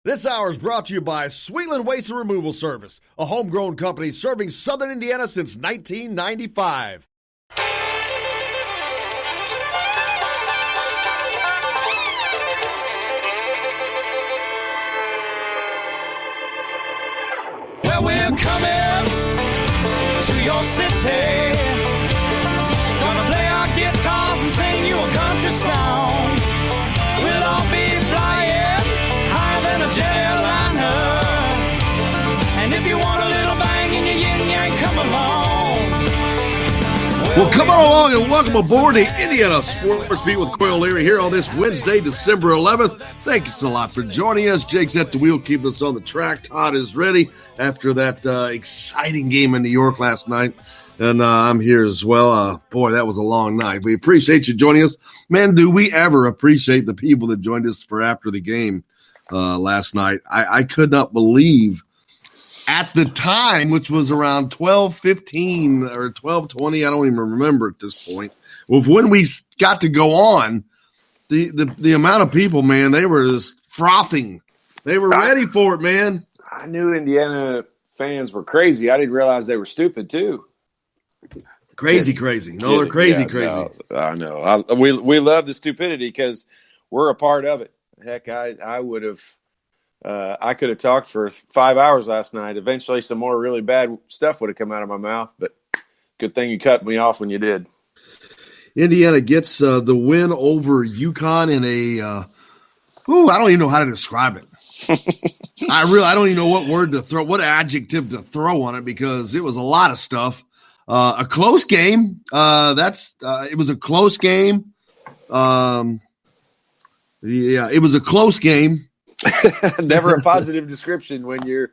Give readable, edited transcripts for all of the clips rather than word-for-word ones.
This hour is brought to you by Sweetland Waste and Removal Service, a homegrown company serving Southern Indiana since 1995. Well, we're coming to your city. Gonna play our guitars and sing you a country song. We'll all be flying higher than a jetliner. And if you want a little bang in your yin-yang, come along. Well, come on along and welcome aboard the Indiana Sports Beat with Coy O'Leary here on this Wednesday, December 11th. Thank you so lot for joining us. Jake's at the wheel, keeping us on the track. Todd is ready after that exciting game in New York last night. And I'm here as well. Boy, that was a long night. We appreciate you joining us. Man, do we ever appreciate the people that joined us for after the game last night. I could not believe at the time, which was around 12:15 or 12:20, I don't even remember at this point, was when we got to go on, the amount of people, man, they were just frothing. They were ready for it, man. I knew Indiana fans were crazy. I didn't realize they were stupid, too. Crazy. No, they're crazy. No, I know. We love the stupidity because we're a part of it. Heck, I would have I could have talked for 5 hours last night. Eventually, some more really bad stuff would have come out of my mouth, but good thing you cut me off when you did. Indiana gets the win over UConn in a I don't even know how to describe it. I don't even know what adjective to throw on it because it was a lot of stuff. A close game. It was a close game. It was a close game. Never a positive description when the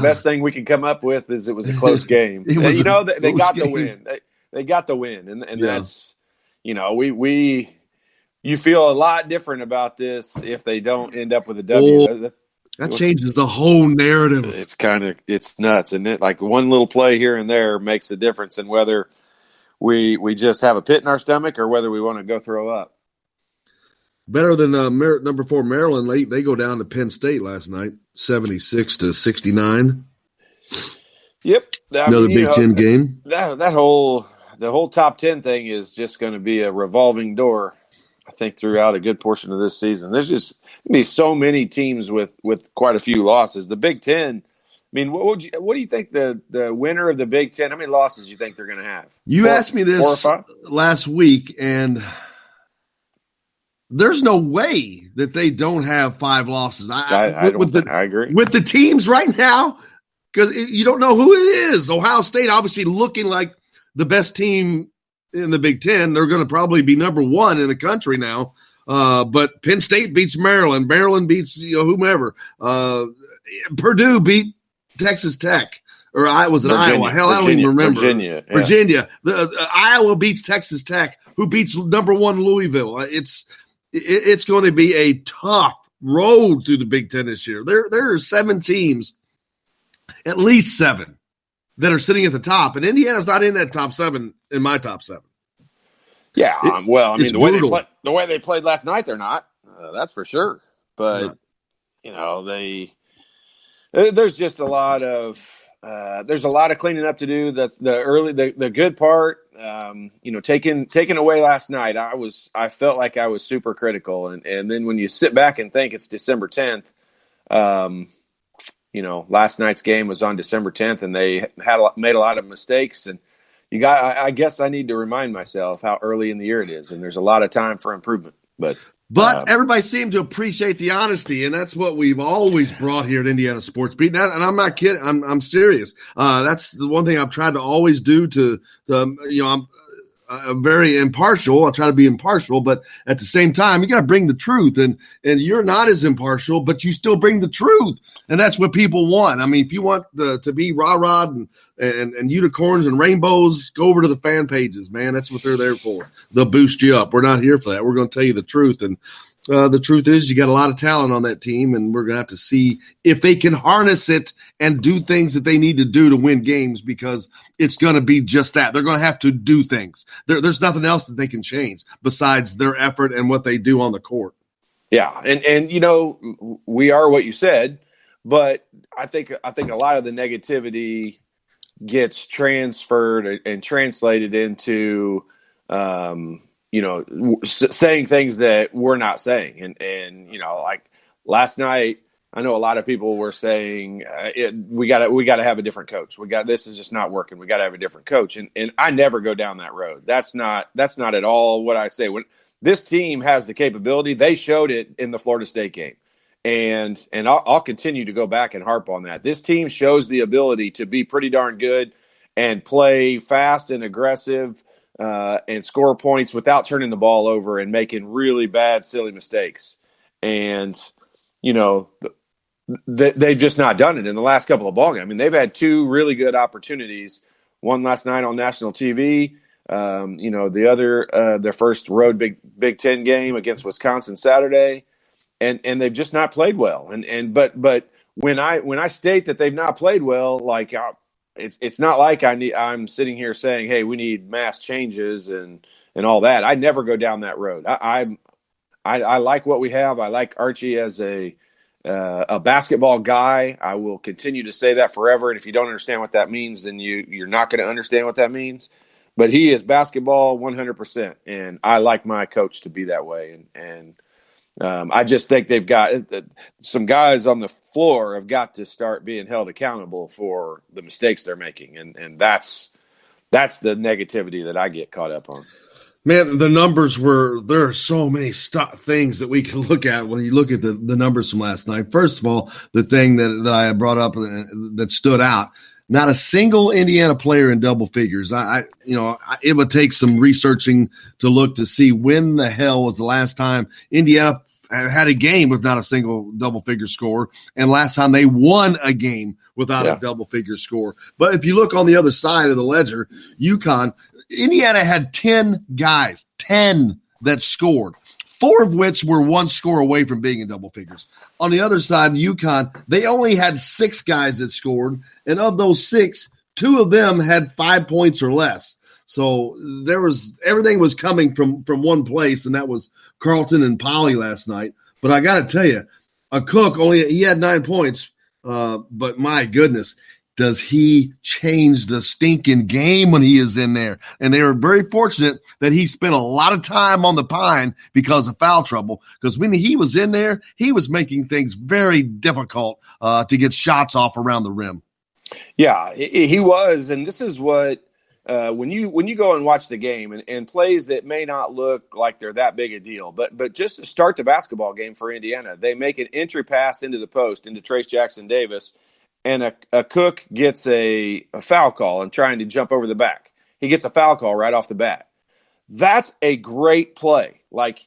best thing we can come up with is it was a close game. They got the win. They got the win, and that's you feel a lot different about this if they don't end up with a W. That changes the whole narrative. It's nuts, and like one little play here and there makes a difference in whether we just have a pit in our stomach or whether we want to go throw up. Better than number 4 Maryland. They go down to Penn State last night, 76-69. Yep, another Big Ten game. The whole top 10 thing is just going to be a revolving door. I think throughout a good portion of this season, there's just going to be so many teams with quite a few losses. The Big Ten. I mean, what do you think the winner of the Big Ten? How many losses do you think they're going to have? You asked me this last week, and there's no way that they don't have 5 losses. I agree. With the teams right now, because you don't know who it is. Ohio State obviously looking like the best team in the Big Ten. They're going to probably be number 1 in the country now. But Penn State beats Maryland. Maryland beats whomever. Purdue beat Texas Tech. Or was it Iowa? Hell, I don't even remember. Virginia. Iowa beats Texas Tech, who beats number 1 Louisville. It's going to be a tough road through the Big Ten this year. There are 7 teams, at least 7, that are sitting at the top, and Indiana's not in that top 7 in my top 7. Yeah, the way they played last night, they're not. That's for sure. But there's just a lot of cleaning up to do. The good part, taken away last night. I felt like I was super critical, and then when you sit back and think it's December 10th, last night's game was on December 10th, and they made a lot of mistakes. And I guess I need to remind myself how early in the year it is, and there's a lot of time for improvement. But everybody seemed to appreciate the honesty, and that's what we've always brought here at Indiana Sports Beat. And I'm not kidding. I'm serious. That's the one thing I've tried to always do I'm very impartial. I try to be impartial, but at the same time, you got to bring the truth. And you're not as impartial, but you still bring the truth. And that's what people want. I mean, if you want to be rah-rah and unicorns and rainbows, go over to the fan pages, man. That's what they're there for. They'll boost you up. We're not here for that. We're going to tell you the truth. And the truth is you got a lot of talent on that team, and we're going to have to see if they can harness it and do things that they need to do to win games, because it's going to be just that. They're going to have to do things. There's nothing else that they can change besides their effort and what they do on the court. Yeah, and we are what you said, but I think a lot of the negativity gets transferred and translated into saying things that we're not saying, and like last night, I know a lot of people were saying we got to have a different coach. This is just not working. We got to have a different coach, and I never go down that road. That's not at all what I say. When this team has the capability, they showed it in the Florida State game, and I'll continue to go back and harp on that. This team shows the ability to be pretty darn good and play fast and aggressive and score points without turning the ball over and making really bad, silly mistakes. And they've just not done it in the last couple of ball games. I mean, they've had two really good opportunities. One last night on national TV. The other, their first road Big Ten game against Wisconsin Saturday, and they've just not played well. But when I state that they've not played well, like it's not like I'm sitting here saying, hey, we need mass changes and all that. I never go down that road. I like what we have. I like Archie as a basketball guy. I will continue to say that forever. And if you don't understand what that means, then you're not going to understand what that means. But he is basketball 100%, and I like my coach to be that way. And I just think they've got some guys on the floor have got to start being held accountable for the mistakes they're making, and that's the negativity that I get caught up on. Man, the numbers there are so many things that we can look at when you look at the numbers from last night. First of all, the thing that I brought up that stood out, not a single Indiana player in double figures. It would take some researching to look to see when the hell was the last time Indiana had a game with not a single double figure score, and last time they won a game without a double figure score. But if you look on the other side of the ledger, UConn, Indiana had 10 guys, 10 that scored, 4 of which were one score away from being in double figures. On the other side, UConn, they only had 6 guys that scored, and of those 6, 2 of them had 5 points or less. So everything was coming from one place, and that was Carlton and Poly last night. But I got to tell you, Cook he had 9 points, but my goodness, does he change the stinking game when he is in there? And they were very fortunate that he spent a lot of time on the pine because of foul trouble. Because when he was in there, he was making things very difficult to get shots off around the rim. Yeah, he was. And this is what when you go and watch the game and plays that may not look like they're that big a deal, but just to start the basketball game for Indiana, they make an entry pass into the post into Trace Jackson Davis. And a Cook gets a foul call and trying to jump over the back. He gets a foul call right off the bat. That's a great play. Like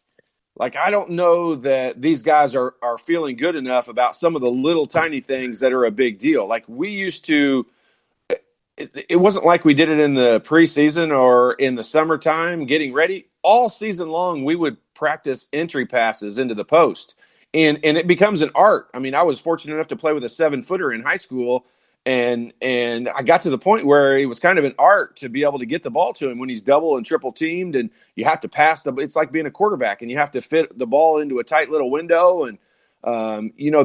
I don't know that these guys are feeling good enough about some of the little tiny things that are a big deal. Like we used to, it wasn't like we did it in the preseason or in the summertime getting ready. All season long, we would practice entry passes into the post. And it becomes an art. I mean, I was fortunate enough to play with a 7-footer in high school, and I got to the point where it was kind of an art to be able to get the ball to him when he's double and triple teamed, and you have to pass it's like being a quarterback, and you have to fit the ball into a tight little window. And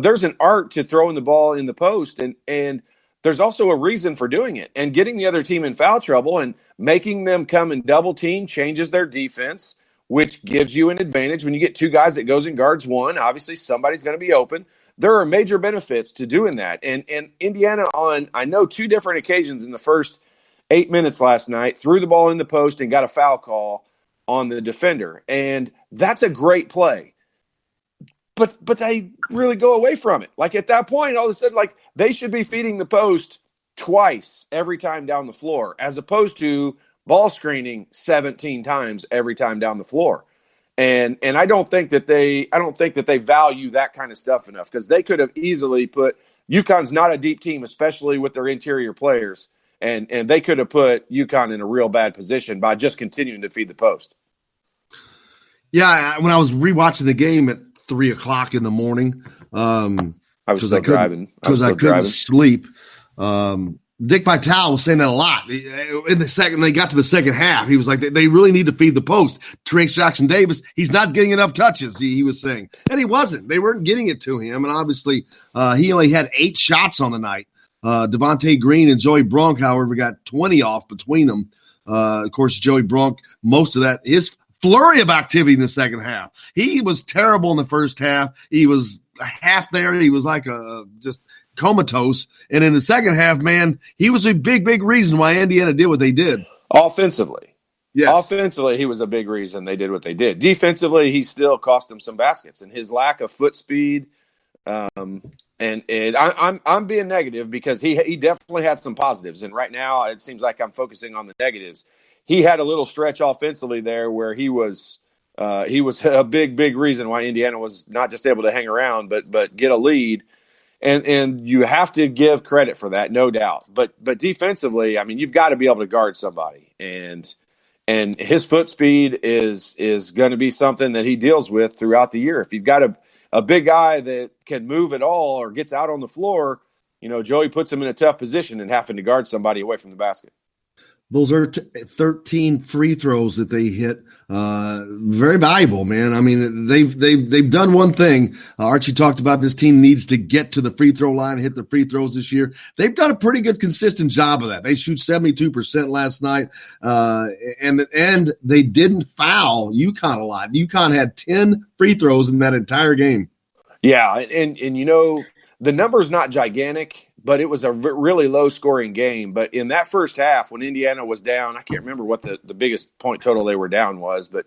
there's an art to throwing the ball in the post, and there's also a reason for doing it. And getting the other team in foul trouble and making them come and double team changes their defense, which gives you an advantage. When you get 2 guys that goes in guards 1, obviously somebody's going to be open. There are major benefits to doing that. And Indiana I know 2 different occasions in the first 8 minutes last night, threw the ball in the post and got a foul call on the defender. And that's a great play. But they really go away from it. Like at that point, all of a sudden, like they should be feeding the post twice every time down the floor, as opposed to ball screening 17 times every time down the floor. And I don't think that they value that kind of stuff enough, because they could have easily put UConn's not a deep team, especially with their interior players. And they could have put UConn in a real bad position by just continuing to feed the post. Yeah. When I was rewatching the game at 3:00 in the morning, I was still driving because I couldn't sleep. Dick Vitale was saying that a lot in the second. They got to the second half. He was like, they really need to feed the post. Trace Jackson-Davis, he's not getting enough touches. He was saying, and he wasn't. They weren't getting it to him, and obviously he only had 8 shots on the night. Devontae Green and Joey Bronk, however, got 20 off between them. Of course, Joey Bronk, most of that, his flurry of activity in the second half. He was terrible in the first half. He was half there. He was like just comatose. And in the second half, man, he was a big, big reason why Indiana did what they did. Offensively. Yes. Offensively, he was a big reason they did what they did. Defensively, he still cost them some baskets. And his lack of foot speed, I'm being negative because he definitely had some positives. And right now, it seems like I'm focusing on the negatives. He had a little stretch offensively there where he was a big, big reason why Indiana was not just able to hang around, but get a lead. And you have to give credit for that, no doubt. But defensively, I mean, you've got to be able to guard somebody. And his foot speed is going to be something that he deals with throughout the year. If you've got a big guy that can move at all or gets out on the floor, Joey puts him in a tough position and having to guard somebody away from the basket. Those are 13 free throws that they hit. Very valuable, man. I mean, they've done one thing. Archie talked about this team needs to get to the free throw line and hit the free throws this year. They've done a pretty good, consistent job of that. They shoot 72% last night, and they didn't foul UConn a lot. UConn had 10 free throws in that entire game. Yeah, and the number's not gigantic, but it was a really low-scoring game. But in that first half, when Indiana was down, I can't remember what the biggest point total they were down was, but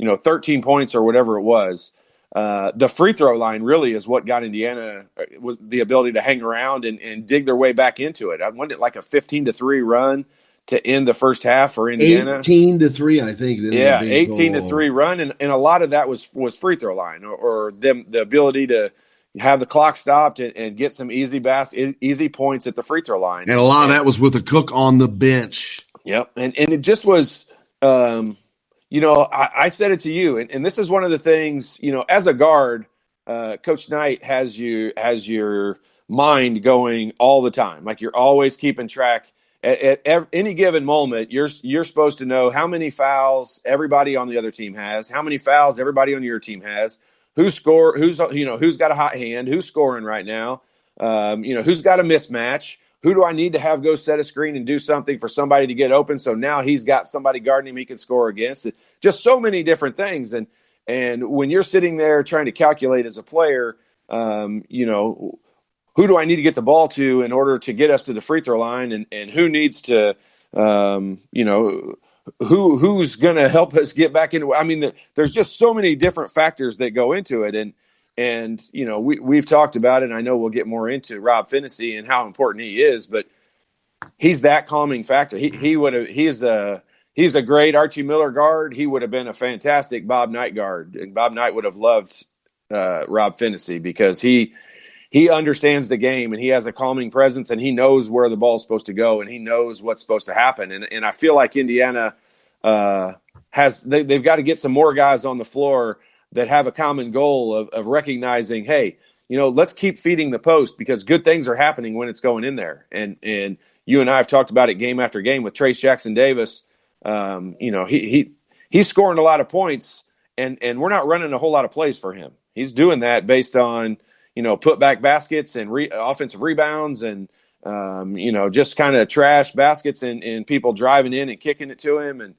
13 points or whatever it was. The free throw line really is what got Indiana was the ability to hang around and dig their way back into it. I wanted like a 15-3 run to end the first half for Indiana. 18-3, I think. Yeah, 18-3 run, and a lot of that was free throw line or them the ability to have the clock stopped and get some easy points at the free throw line. And a lot of that was with a Cook on the bench. Yep. And it just was, I said it to you, and this is one of the things, as a guard, Coach Knight has your mind going all the time. Like you're always keeping track. At any given moment, you're supposed to know how many fouls everybody on the other team has, how many fouls everybody on your team has, who's got a hot hand, who's scoring right now, who's got a mismatch, who do I need to have go set a screen and do something for somebody to get open so now he's got somebody guarding him he can score against. Just so many different things. And when you're sitting there trying to calculate as a player, who do I need to get the ball to in order to get us to the free throw line and who needs to, who's going to help us get back into – I mean, there's just so many different factors that go into it. And we've talked about it, and I know we'll get more into Rob Finney and how important he is, but he's that calming factor. He's a great Archie Miller guard. He would have been a fantastic Bob Knight guard, and Bob Knight would have loved Rob Finney because he understands the game and he has a calming presence and he knows where the ball's supposed to go and he knows what's supposed to happen. And I feel like Indiana they've got to get some more guys on the floor that have a common goal of recognizing, hey, let's keep feeding the post because good things are happening when it's going in there. And you and I have talked about it game after game with Trace Jackson-Davis. He's scoring a lot of points and we're not running a whole lot of plays for him. He's doing that based on put back baskets and offensive rebounds and, just kind of trash baskets and people driving in and kicking it to him. And,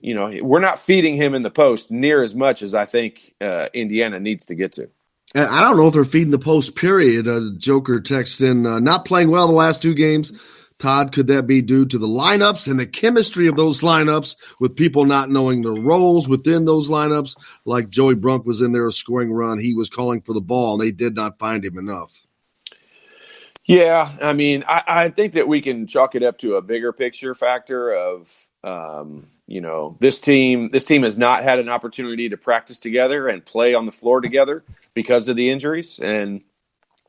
we're not feeding him in the post near as much as I think Indiana needs to get to. And I don't know if they're feeding the post, period. Joker texts in, not playing well the last 2 games. Todd, could that be due to the lineups and the chemistry of those lineups with people not knowing their roles within those lineups? Like Joey Brunk was in there a scoring run. He was calling for the ball, and they did not find him enough. Yeah, I mean, I think that we can chalk it up to a bigger picture factor of, this team has not had an opportunity to practice together and play on the floor together because of the injuries. And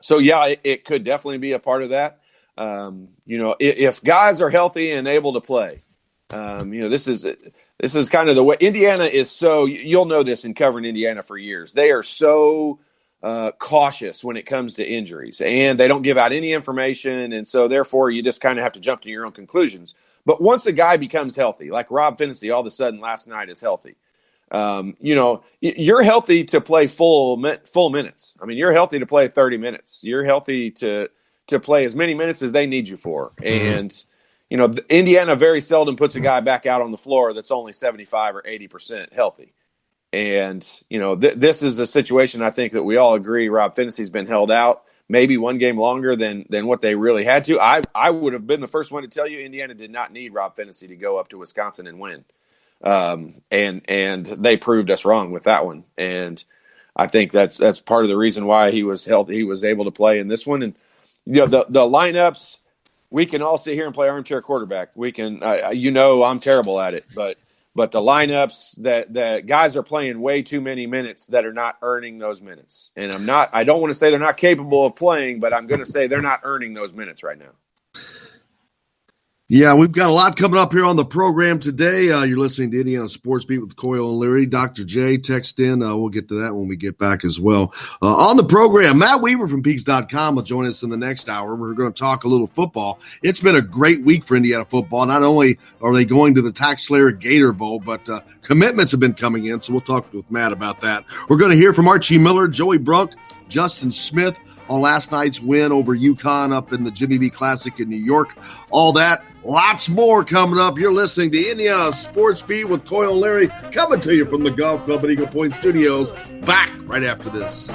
so, yeah, it could definitely be a part of that. If guys are healthy and able to play, this is kind of the way Indiana is. So you'll know this in covering Indiana for years. They are so cautious when it comes to injuries, and they don't give out any information, and so therefore you just kind of have to jump to your own conclusions. But once a guy becomes healthy, like Rob Finney all of a sudden last night is healthy, you're healthy to play full minutes. I mean, you're healthy to play 30 minutes. You're healthy to play as many minutes as they need you for. And, Indiana very seldom puts a guy back out on the floor that's only 75 or 80% healthy. And, this is a situation I think that we all agree Rob Finney's been held out maybe one game longer than what they really had to. I would have been the first one to tell you Indiana did not need Rob Finney to go up to Wisconsin and win. And they proved us wrong with that one. And I think that's part of the reason why he was healthy. He was able to play in this one. And, the lineups, we can all sit here and play armchair quarterback. We can, I'm terrible at it, but the lineups that guys are playing way too many minutes that are not earning those minutes. And I don't want to say they're not capable of playing, but I'm going to say they're not earning those minutes right now. Yeah, we've got a lot coming up here on the program today. You're listening to Indiana Sports Beat with Coyle and Leary. Dr. J, text in. We'll get to that when we get back as well. On the program, Matt Weaver from Peaks.com will join us in the next hour. We're going to talk a little football. It's been a great week for Indiana football. Not only are they going to the Tax Slayer Gator Bowl, but commitments have been coming in, so we'll talk with Matt about that. We're going to hear from Archie Miller, Joey Brunk, Justin Smith on last night's win over UConn up in the Jimmy B Classic in New York. All that, lots more coming up. You're listening to Indiana Sports Beat with Coyle and Larry, coming to you from the Golf Club at Eagle Point Studios. Back right after this.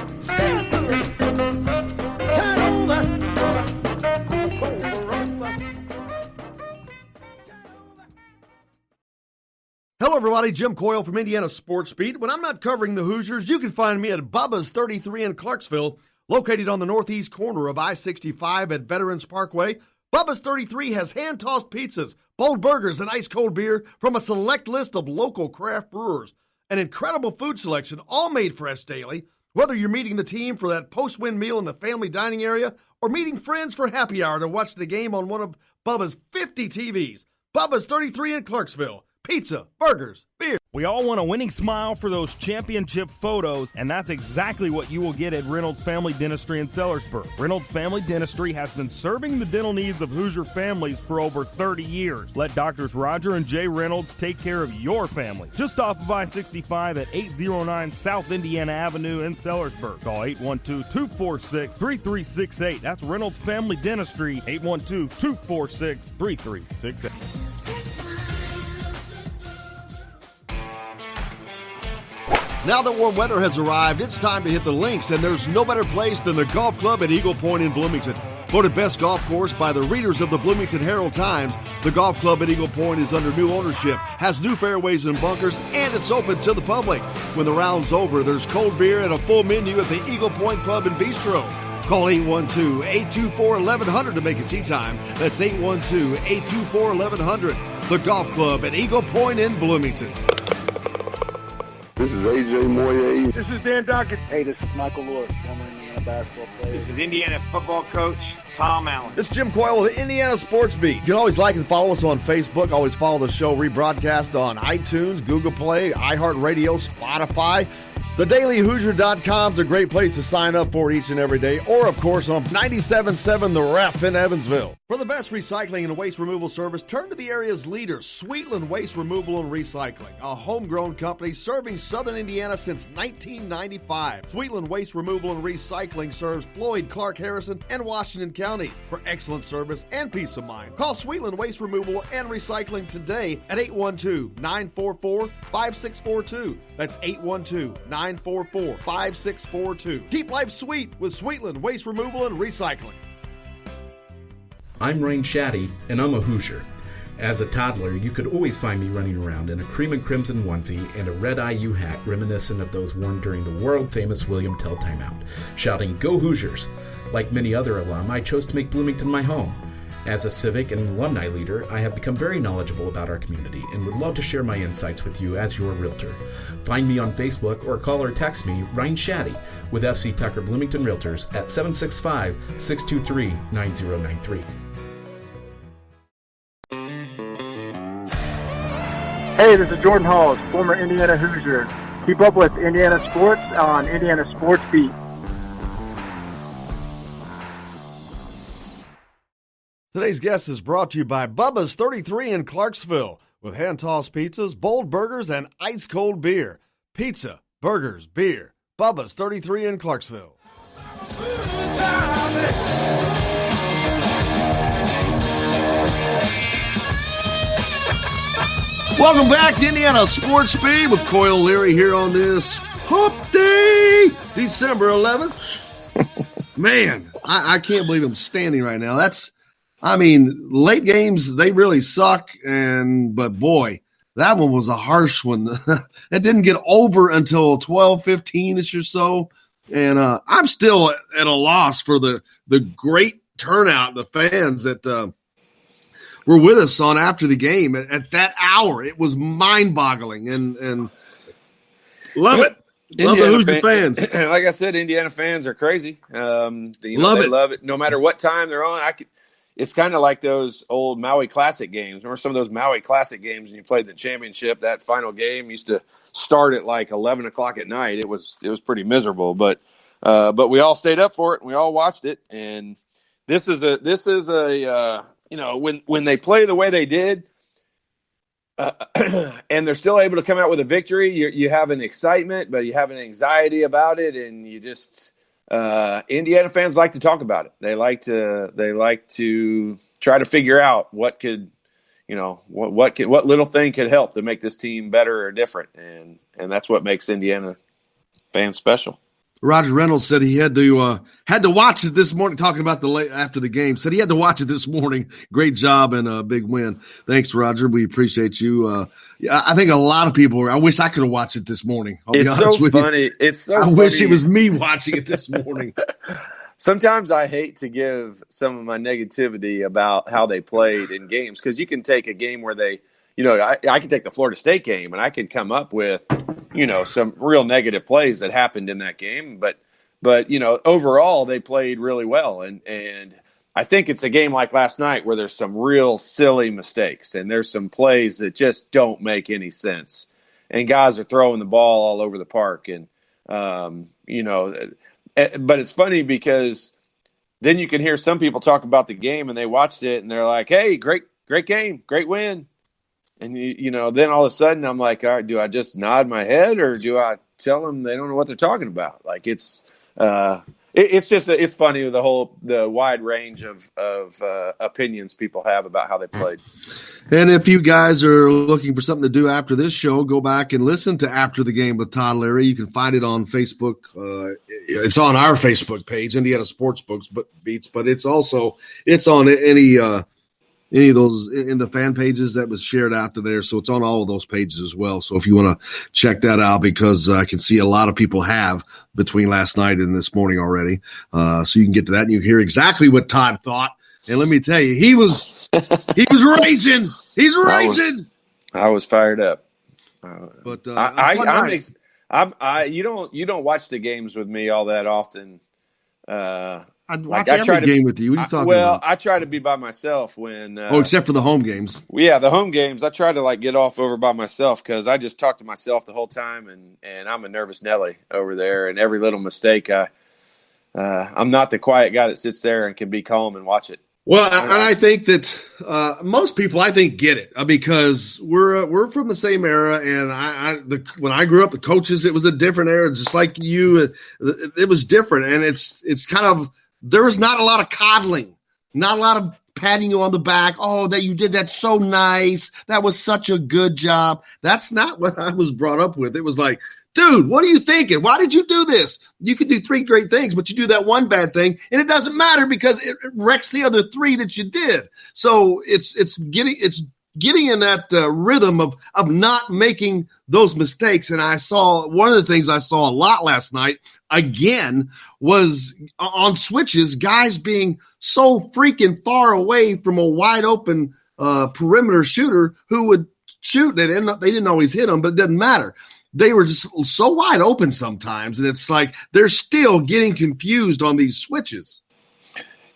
Hello, everybody. Jim Coyle from Indiana Sports Beat. When I'm not covering the Hoosiers, you can find me at Bubba's 33 in Clarksville, located on the northeast corner of I-65 at Veterans Parkway. Bubba's 33 has hand-tossed pizzas, bold burgers, and ice-cold beer from a select list of local craft brewers. An incredible food selection, all made fresh daily. Whether you're meeting the team for that post-win meal in the family dining area or meeting friends for happy hour to watch the game on one of Bubba's 50 TVs. Bubba's 33 in Clarksville. Pizza, burgers, beer. We all want a winning smile for those championship photos, and that's exactly what you will get at Reynolds Family Dentistry in Sellersburg. Reynolds Family Dentistry has been serving the dental needs of Hoosier families for over 30 years. Let Doctors Roger and Jay Reynolds take care of your family. Just off of I-65 at 809 South Indiana Avenue in Sellersburg. Call 812-246-3368. That's Reynolds Family Dentistry, 812-246-3368. Now that warm weather has arrived, it's time to hit the links, and there's no better place than the Golf Club at Eagle Point in Bloomington. Voted best golf course by the readers of the Bloomington Herald-Times, the Golf Club at Eagle Point is under new ownership, has new fairways and bunkers, and it's open to the public. When the round's over, there's cold beer and a full menu at the Eagle Point Pub and Bistro. Call 812-824-1100 to make a tee time. That's 812-824-1100. The Golf Club at Eagle Point in Bloomington. This is A.J. Moyer. This is Dan Dockett. Hey, this is Michael Lewis, former Indiana basketball player. This is Indiana football coach Tom Allen. This is Jim Coyle with Indiana Sports Beat. You can always like and follow us on Facebook. Always follow the show rebroadcast on iTunes, Google Play, iHeartRadio, Spotify. TheDailyHoosier.com is a great place to sign up for each and every day, or, of course, on 97.7 The Ref in Evansville. For the best recycling and waste removal service, turn to the area's leader, Sweetland Waste Removal and Recycling, a homegrown company serving southern Indiana since 1995. Sweetland Waste Removal and Recycling serves Floyd, Clark, Harrison, and Washington counties. For excellent service and peace of mind, call Sweetland Waste Removal and Recycling today at 812-944-5642. That's 812-944-5642. Keep life sweet with Sweetland Waste Removal and Recycling. I'm Rain Shaddy, and I'm a Hoosier. As a toddler, you could always find me running around in a cream and crimson onesie and a red IU hat reminiscent of those worn during the world-famous William Tell timeout, shouting, "Go Hoosiers!" Like many other alum, I chose to make Bloomington my home. As a civic and alumni leader, I have become very knowledgeable about our community and would love to share my insights with you as your realtor. Find me on Facebook or call or text me, Ryan Shaddy, with FC Tucker Bloomington Realtors at 765-623-9093. Hey, this is Jordan Halls, former Indiana Hoosier. Keep up with Indiana sports on Indiana Sports Beat. Today's guest is brought to you by Bubba's 33 in Clarksville with hand-tossed pizzas, bold burgers, and ice-cold beer. Pizza, burgers, beer. Bubba's 33 in Clarksville. Welcome back to Indiana Sports Speed with Coyle Leary here on this Hump Day, December 11th. Man, I can't believe I'm standing right now. Late games, they really suck. But boy, that one was a harsh one. It didn't get over until 12:15-ish or so. And I'm still at a loss for the great turnout, the fans that were with us on after the game at that hour. It was mind-boggling and love it. Love the Hoosier fans. Like I said, Indiana fans are crazy. Love it. No matter what time they're on. It's kind of like those old Maui Classic games. Remember some of those Maui Classic games when you played the championship? That final game used to start at like 11 o'clock at night. It was pretty miserable, but we all stayed up for it and we all watched it. And this is a when they play the way they did, and they're still able to come out with a victory, you have an excitement, but you have an anxiety about it, and you just Indiana fans like to talk about it. They like to try to figure out what could, what little thing could help to make this team better or different, and that's what makes Indiana fans special. Roger Reynolds said he had to watch it this morning. Talking about after the game, said he had to watch it this morning. Great job and a big win. Thanks, Roger. We appreciate you. I think a lot of people. I wish I could have watched it this morning. It's so funny. It's so. I wish it was me watching it this morning. Sometimes I hate to give some of my negativity about how they played in games, because you can take a game where they. I could take the Florida State game and I could come up with, some real negative plays that happened in that game. But overall they played really well. And I think it's a game like last night where there's some real silly mistakes and there's some plays that just don't make any sense. And guys are throwing the ball all over the park. And, but it's funny because then you can hear some people talk about the game and they watched it and they're like, hey, great game, great win. And, then all of a sudden I'm like, all right, do I just nod my head or do I tell them they don't know what they're talking about? Like it's funny, the wide range of opinions people have about how they played. And if you guys are looking for something to do after this show, go back and listen to After the Game with Todd Leary. You can find it on Facebook. It's on our Facebook page, Indiana Sports Books Beats, but it's on any of those in the fan pages that was shared out to there. So it's on all of those pages as well. So if you want to check that out, because I can see a lot of people have between last night and this morning already. So you can get to that and you can hear exactly what Todd thought. And let me tell you, he was raging. He's raging. I was fired up. But you don't watch the games with me all that often. I'd watch every game with you. What are you talking about? I try to be by myself when except for the home games. Yeah, the home games. I try to get off over by myself because I just talk to myself the whole time, and I'm a nervous Nelly over there. And every little mistake, I'm not the quiet guy that sits there and can be calm and watch it. Well, and I think that most people, get it because we're from the same era, and when I grew up, the coaches, it was a different era, just like you. It was different, and it's kind of. There was not a lot of coddling, not a lot of patting you on the back. Oh, that you did that so nice. That was such a good job. That's not what I was brought up with. It was like, dude, what are you thinking? Why did you do this? You could do 3 great things, but you do that one bad thing, and it doesn't matter because it wrecks the other 3 that you did. So it's getting in that rhythm of not making those mistakes. And one of the things I saw a lot last night, again, was on switches, guys being so freaking far away from a wide open perimeter shooter who would shoot. They didn't always hit them, but it doesn't matter. They were just so wide open sometimes. And it's like they're still getting confused on these switches.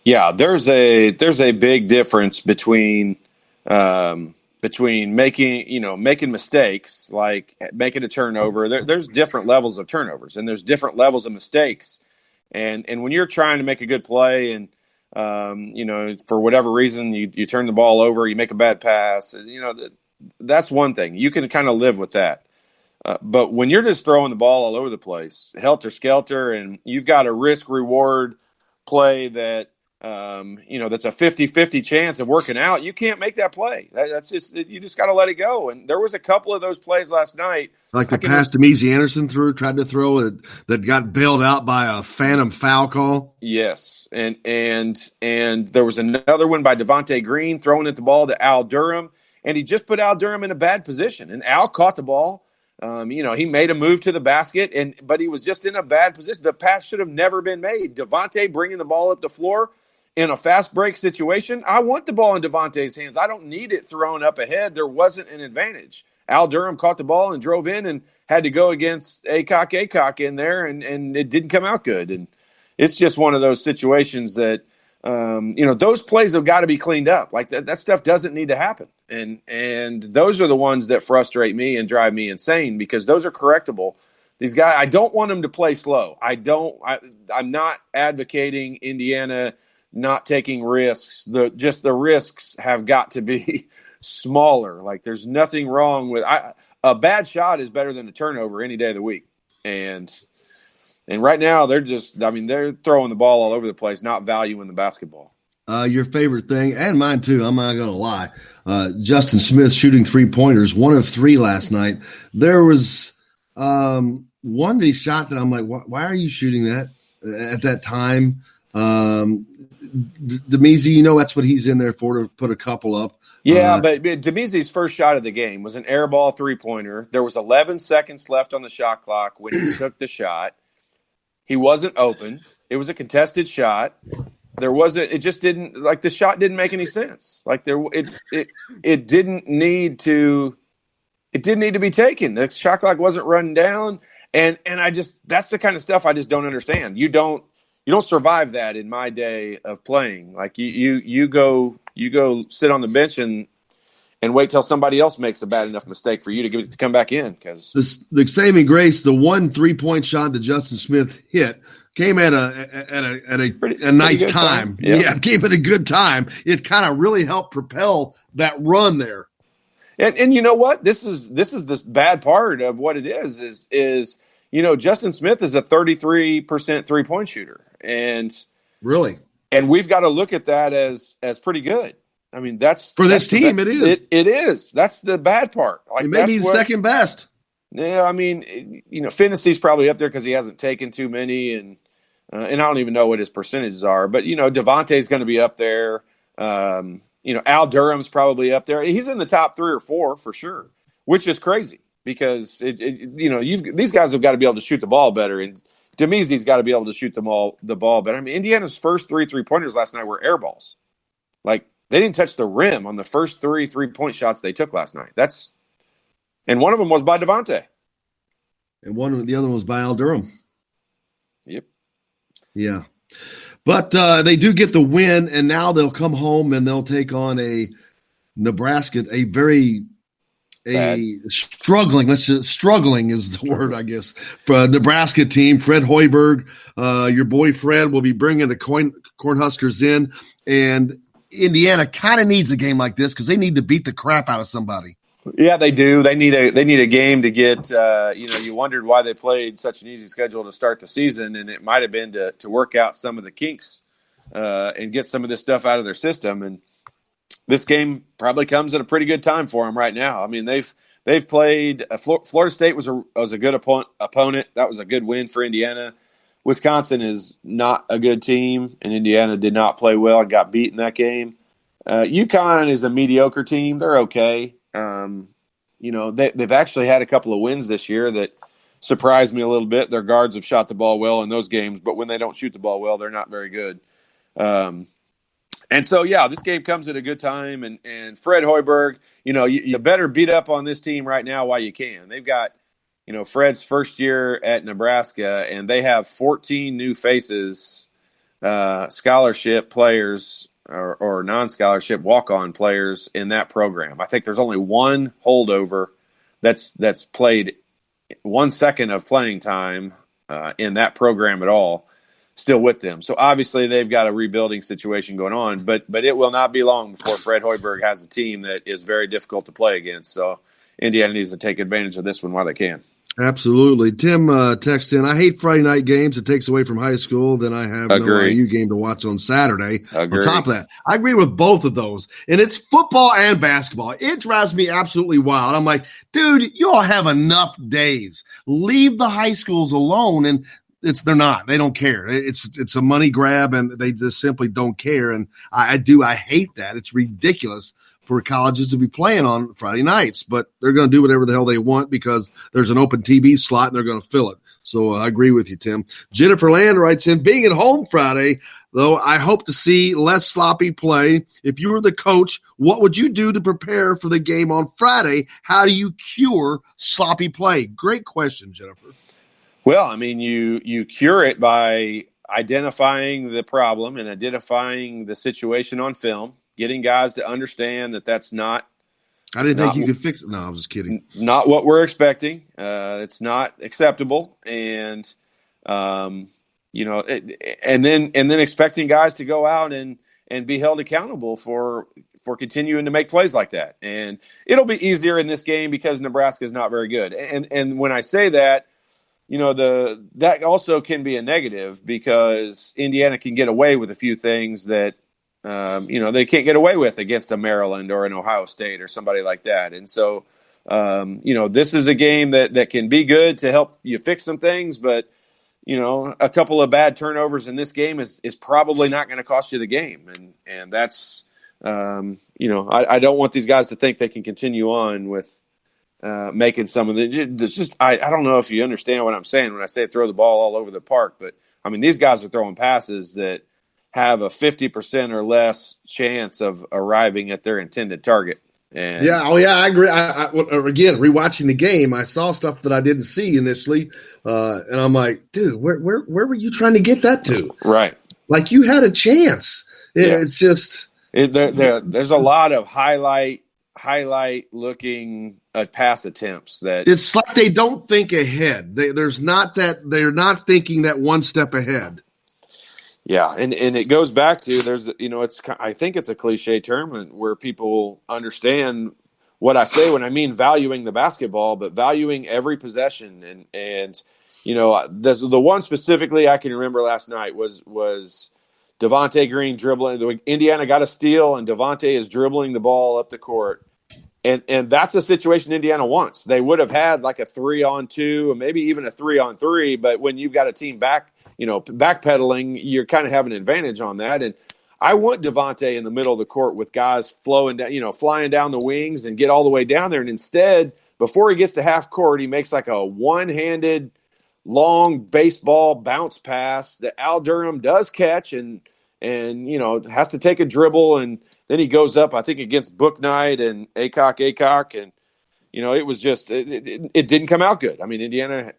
Yeah, there's a big difference between making mistakes, like making a turnover. There's different levels of turnovers and there's different levels of mistakes. And when you're trying to make a good play and For whatever reason, you turn the ball over, you make a bad pass. That's one thing. You can kind of live with that. But when you're just throwing the ball all over the place, helter-skelter, and you've got a risk-reward play that, that's a 50-50 chance of working out, you can't make that play. You just got to let it go. And there was a couple of those plays last night. Like the pass Demezy Anderson tried to throw it that got bailed out by a phantom foul call. Yes. And there was another one by Devontae Green throwing at the ball to Al Durham, and he just put Al Durham in a bad position. And Al caught the ball. He made a move to the basket, but he was just in a bad position. The pass should have never been made. Devontae bringing the ball up the floor in a fast break situation. I want the ball in Devontae's hands. I don't need it thrown up ahead. There wasn't an advantage. Al Durham caught the ball and drove in and had to go against Aycock in there, and it didn't come out good. And it's just one of those situations that, those plays have got to be cleaned up. Like that stuff doesn't need to happen. And those are the ones that frustrate me and drive me insane because those are correctable. These guys, I don't want them to play slow. I'm not advocating Indiana not taking risks. The risks have got to be smaller. Like there's nothing wrong with a bad shot is better than a turnover any day of the week. And right now they're throwing the ball all over the place, not valuing the basketball. Your favorite thing, and mine too, I'm not going to lie, Justin Smith shooting 3-pointers, 1 of 3 last night. There was one that he shot that I'm like, why are you shooting that at that time? Demezy, that's what he's in there for, to put a couple up. Yeah, but Demezy's first shot of the game was an air ball 3-pointer. There was 11 seconds left on the shot clock when he took the shot. He wasn't open. It was a contested shot. It just didn't, like, the shot didn't make any sense. Like it didn't need to be taken. The shot clock wasn't running down. And that's the kind of stuff I just don't understand. You don't survive that in my day of playing. Like you go sit on the bench and wait till somebody else makes a bad enough mistake for you to come back in. Because the saving grace, the one 3-point shot that Justin Smith hit came at a nice time. Yeah, it came at a good time. It kind of really helped propel that run there. And you know what? This is this bad part of what it is Justin Smith is a 33% 3-point shooter. And really, and we've got to look at that as pretty good. I mean, that's this team. It is. It is. That's the bad part. Like, it may be the second best. Yeah, I mean, Fantasy's probably up there because he hasn't taken too many, and I don't even know what his percentages are. But Devontae's going to be up there. Al Durham's probably up there. He's in the top 3 or 4 for sure, which is crazy because these guys have got to be able to shoot the ball better, and Demezy's got to be able to shoot the ball better. I mean, Indiana's first 3 3-pointers last night were air balls. Like, they didn't touch the rim on the first 3 3-point shots they took last night. And one of them was by Devontae. And the other one was by Al Durham. Yep. Yeah. But they do get the win, and now they'll come home and they'll take on a Nebraska, struggling is the word, I guess, for a Nebraska team. Fred Hoiberg, your boy Fred, will be bringing the Cornhuskers in, and Indiana kind of needs a game like this because they need to beat the crap out of somebody. Yeah, they do. They need a game to get. You wondered why they played such an easy schedule to start the season, and it might have been to work out some of the kinks and get some of this stuff out of their system. And this game probably comes at a pretty good time for them right now. I mean, they've played. Florida State was a good opponent. That was a good win for Indiana. Wisconsin is not a good team, and Indiana did not play well and got beat in that game. UConn is a mediocre team. They're okay. They've actually had a couple of wins this year that surprised me a little bit. Their guards have shot the ball well in those games, but when they don't shoot the ball well, they're not very good. And so, yeah, this game comes at a good time. And Fred Hoiberg, you better beat up on this team right now while you can. They've got, Fred's first year at Nebraska, and they have 14 new faces, scholarship players or non-scholarship walk-on players in that program. I think there's only one holdover that's played 1 second of playing time in that program at all. still with them. So obviously they've got a rebuilding situation going on, but it will not be long before Fred Hoiberg has a team that is very difficult to play against. So Indiana needs to take advantage of this one while they can. Absolutely. Tim texts in, I hate Friday night games. It takes away from high school. Then I have no IU game to watch on Saturday. On top of that, I agree with both of those. And it's football and basketball. It drives me absolutely wild. I'm like, dude, you all have enough days. Leave the high schools alone. And they're not. They don't care. It's a money grab, and they just simply don't care. And I hate that. It's ridiculous for colleges to be playing on Friday nights, but they're going to do whatever the hell they want because there's an open TV slot and they're going to fill it. So I agree with you, Tim. Jennifer Land writes in, being at home Friday, though, I hope to see less sloppy play. If you were the coach, what would you do to prepare for the game on Friday? How do you cure sloppy play? Great question, Jennifer. Well, I mean, you cure it by identifying the problem and identifying the situation on film, getting guys to understand that that's not. I didn't think you could fix it. No, I was just kidding. Not what we're expecting. It's not acceptable, and and then expecting guys to go out and be held accountable for continuing to make plays like that. And it'll be easier in this game because Nebraska is not very good. And when I say that, that also can be a negative because Indiana can get away with a few things that. They can't get away with against a Maryland or an Ohio State or somebody like that. And so, this is a game that can be good to help you fix some things, but, a couple of bad turnovers in this game is probably not going to cost you the game. And that's, I don't want these guys to think they can continue on with making some of the – I don't know if you understand what I'm saying when I say throw the ball all over the park, but, I mean, these guys are throwing passes that – have a 50% or less chance of arriving at their intended target. And I agree. Again, rewatching the game, I saw stuff that I didn't see initially, and I'm like, dude, where were you trying to get that to? Right, like you had a chance. It's just there's a lot of highlight looking pass attempts that it's like they don't think ahead. They're not thinking that one step ahead. Yeah, and it goes back to I think it's a cliche term where people understand what I say when I mean valuing the basketball, but valuing every possession. And the one specifically I can remember last night was Devontae Green dribbling. Indiana got a steal, and Devontae is dribbling the ball up the court. And that's a situation Indiana wants. They would have had like a 3-on-2 or maybe even a 3-on-3, but when you've got a team backpedaling, you're kind of having an advantage on that. And I want Devontae in the middle of the court with guys flying down the wings and get all the way down there. And instead, before he gets to half court, he makes like a one-handed long baseball bounce pass that Al Durham does catch and has to take a dribble, and then he goes up, I think, against Book Knight and Aycock, and it was just it didn't come out good. I mean, Indiana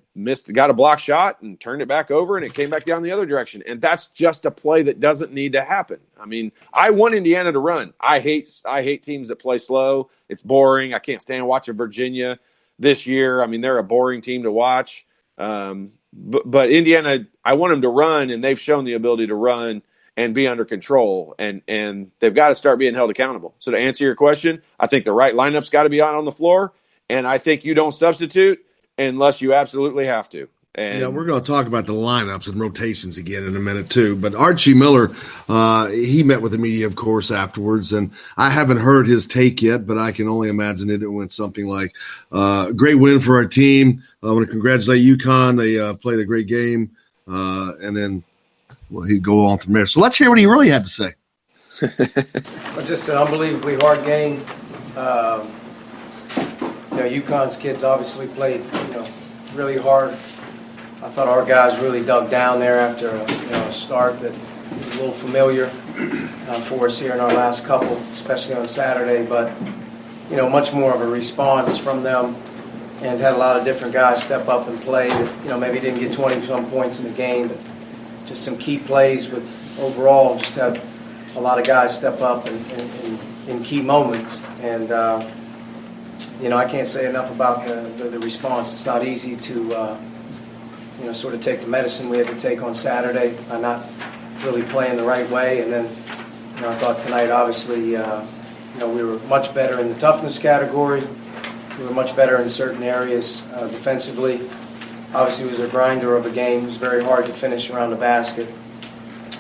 got a block shot and turned it back over, and it came back down the other direction, and that's just a play that doesn't need to happen. I mean, I want Indiana to run. I hate teams that play slow. It's boring. I can't stand watching Virginia this year. I mean, they're a boring team to watch. But Indiana, I want them to run, and they've shown the ability to run and be under control, and they've got to start being held accountable. So to answer your question, I think the right lineup's got to be on the floor, and I think you don't substitute unless you absolutely have to. And we're going to talk about the lineups and rotations again in a minute too. But Archie Miller, he met with the media, of course, afterwards, and I haven't heard his take yet, but I can only imagine it went something like, great win for our team. I want to congratulate UConn. They played a great game, and then he'd go on from there. So let's hear what he really had to say. Well, just an unbelievably hard game. UConn's kids obviously played, really hard. I thought our guys really dug down there after a start that was a little familiar for us here in our last couple, especially on Saturday. But, much more of a response from them, and had a lot of different guys step up and play that, maybe didn't get 20-some points in the game, but just some key plays with overall just had a lot of guys step up in key moments. And, I can't say enough about the response. It's not easy to, sort of take the medicine we had to take on Saturday by not really playing the right way. And then, I thought tonight, obviously, we were much better in the toughness category. We were much better in certain areas defensively. Obviously, it was a grinder of a game. It was very hard to finish around the basket.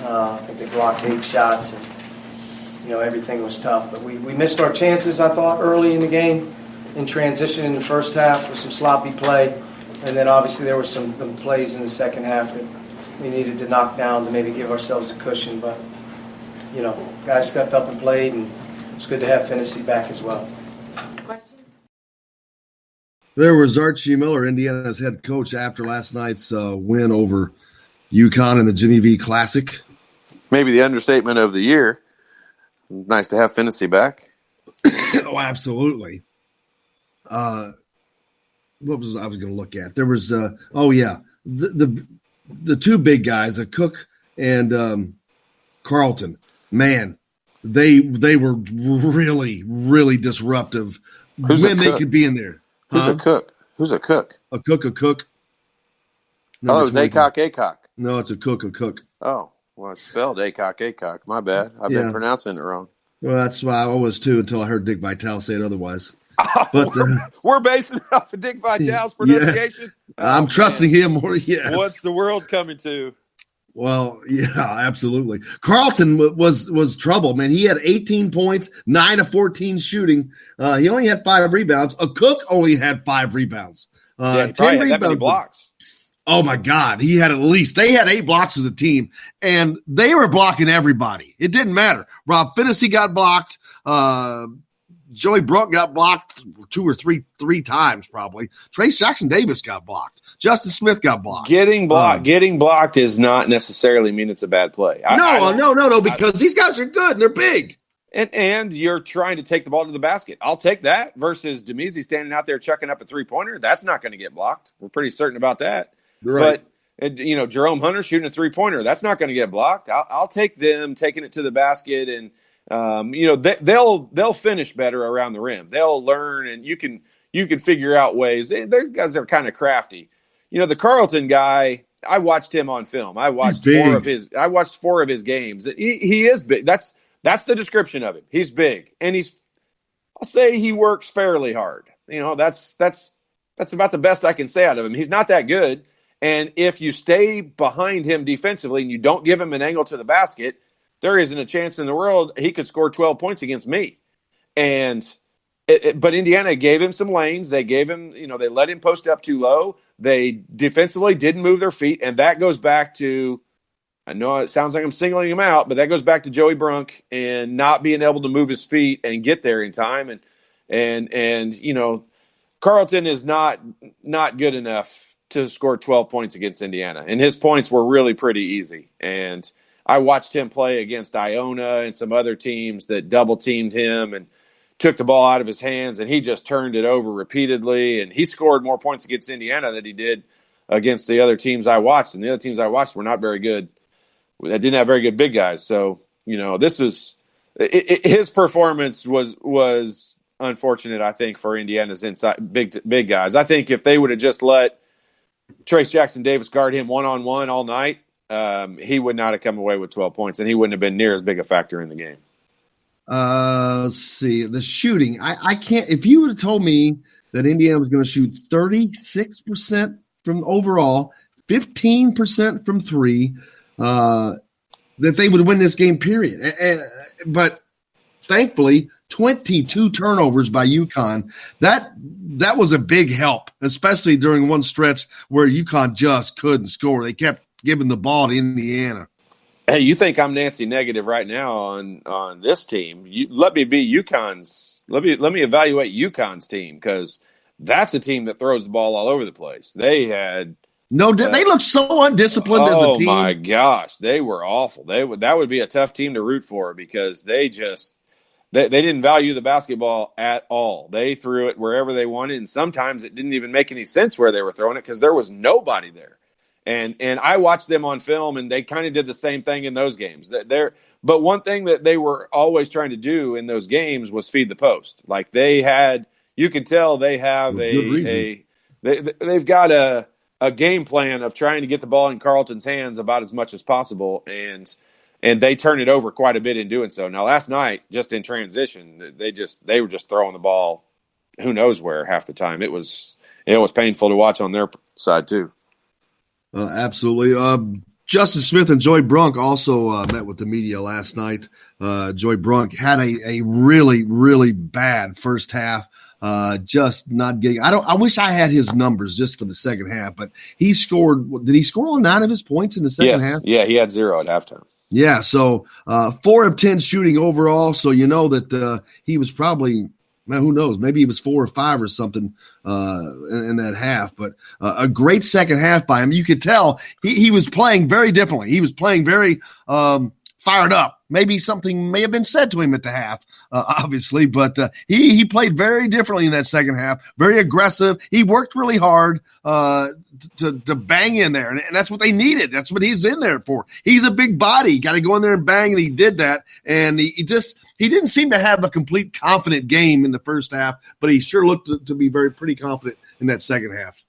I think they blocked 8 shots, and everything was tough. But we missed our chances, I thought, early in the game, in transition in the first half with some sloppy play. And then obviously there were some plays in the second half that we needed to knock down to maybe give ourselves a cushion. But, guys stepped up and played, and it's good to have Finney back as well. There was Archie Miller, Indiana's head coach, after last night's win over UConn in the Jimmy V Classic. Maybe the understatement of the year. Nice to have Finney back. Oh, absolutely. What was I was going to look at? There was the 2 big guys, Cook and Carlton. Man, they were really, really disruptive when they could be in there. Who's a Cook? Who's a Cook? A Cook. Oh, it was Acock. No, it's a Cook. Oh, well, it's spelled Acock. My bad. I've been pronouncing it wrong. Well, that's why I was too until I heard Dick Vitale say it otherwise. But we're basing it off of Dick Vitale's pronunciation. Yeah. I'm trusting him more. Yes. What's the world coming to? Well, yeah, absolutely. Carlton was trouble, man. He had 18 points, 9 of 14 shooting. He only had 5 rebounds. A Cook only had 5 rebounds. 10 rebounds. That many blocks. Oh my God, they had 8 blocks as a team, and they were blocking everybody. It didn't matter. Rob Finney got blocked. Joey Brunk got blocked 2 or 3 times probably. Trace Jackson Davis got blocked. Justin Smith got blocked. Getting blocked does not necessarily mean it's a bad play. No, because these guys are good and they're big. And you're trying to take the ball to the basket. I'll take that versus Demezi standing out there chucking up a 3-pointer. That's not going to get blocked. We're pretty certain about that. Right. But Jerome Hunter shooting a 3-pointer, that's not going to get blocked. I'll take them taking it to the basket, and they'll finish better around the rim. They'll learn, and you can figure out ways. Those guys are kind of crafty. The Carlton guy, I watched him on film. I watched 4 of his games. He is big. That's the description of him. He's big, and I'll say he works fairly hard. That's about the best I can say out of him. He's not that good. And if you stay behind him defensively and you don't give him an angle to the basket, there isn't a chance in the world he could score 12 points against me. But Indiana gave him some lanes. They gave him, they let him post up too low. They defensively didn't move their feet. And that goes back to, I know it sounds like I'm singling him out, but that goes back to Joey Brunk and not being able to move his feet and get there in time. And Carlton is not good enough to score 12 points against Indiana. And his points were really pretty easy. And I watched him play against Iona and some other teams that double-teamed him and took the ball out of his hands, and he just turned it over repeatedly. And he scored more points against Indiana than he did against the other teams I watched. And the other teams I watched were not very good. They didn't have very good big guys. So, this was his performance was unfortunate, I think, for Indiana's inside big guys. I think if they would have just let Trace Jackson Davis guard him one-on-one all night, he would not have come away with 12 points, and he wouldn't have been near as big a factor in the game. Let's see. The shooting. I can't – if you would have told me that Indiana was going to shoot 36% from overall, 15% from 3, that they would win this game, period. But thankfully, 22 turnovers by UConn. That was a big help, especially during one stretch where UConn just couldn't score. They kept giving the ball to Indiana. Hey, you think I'm Nancy negative right now on this team? Let me be UConn's. Let me evaluate UConn's team, because that's a team that throws the ball all over the place. They had they looked so undisciplined as a team. Oh my gosh, they were awful. That would be a tough team to root for, because they didn't value the basketball at all. They threw it wherever they wanted, and sometimes it didn't even make any sense where they were throwing it because there was nobody there. And I watched them on film, and they kind of did the same thing in those games. But one thing that they were always trying to do in those games was feed the post. Like you can tell they have they've got a a game plan of trying to get the ball in Carleton's hands about as much as possible, and they turned it over quite a bit in doing so. Now, last night, just in transition, they were just throwing the ball who knows where half the time. It was painful to watch on their side too. Absolutely. Justin Smith and Joy Brunk also met with the media last night. Joy Brunk had a really, really bad first half. Just not getting. I wish I had his numbers just for the second half, but he scored. Did he score all 9 of his points in the second half? Yeah, he had 0 at halftime. Yeah, so 4 of 10 shooting overall. So you know that he was probably. Man, who knows? Maybe he was 4 or 5 or something in that half. But a great second half by him. You could tell he was playing very differently. He was playing very fired up. Maybe something may have been said to him at the half, obviously. But he played very differently in that second half, very aggressive. He worked really hard to bang in there, and that's what they needed. That's what he's in there for. He's a big body. Got to go in there and bang, and he did that. And he didn't seem to have a complete confident game in the first half, but he sure looked to be pretty confident in that second half.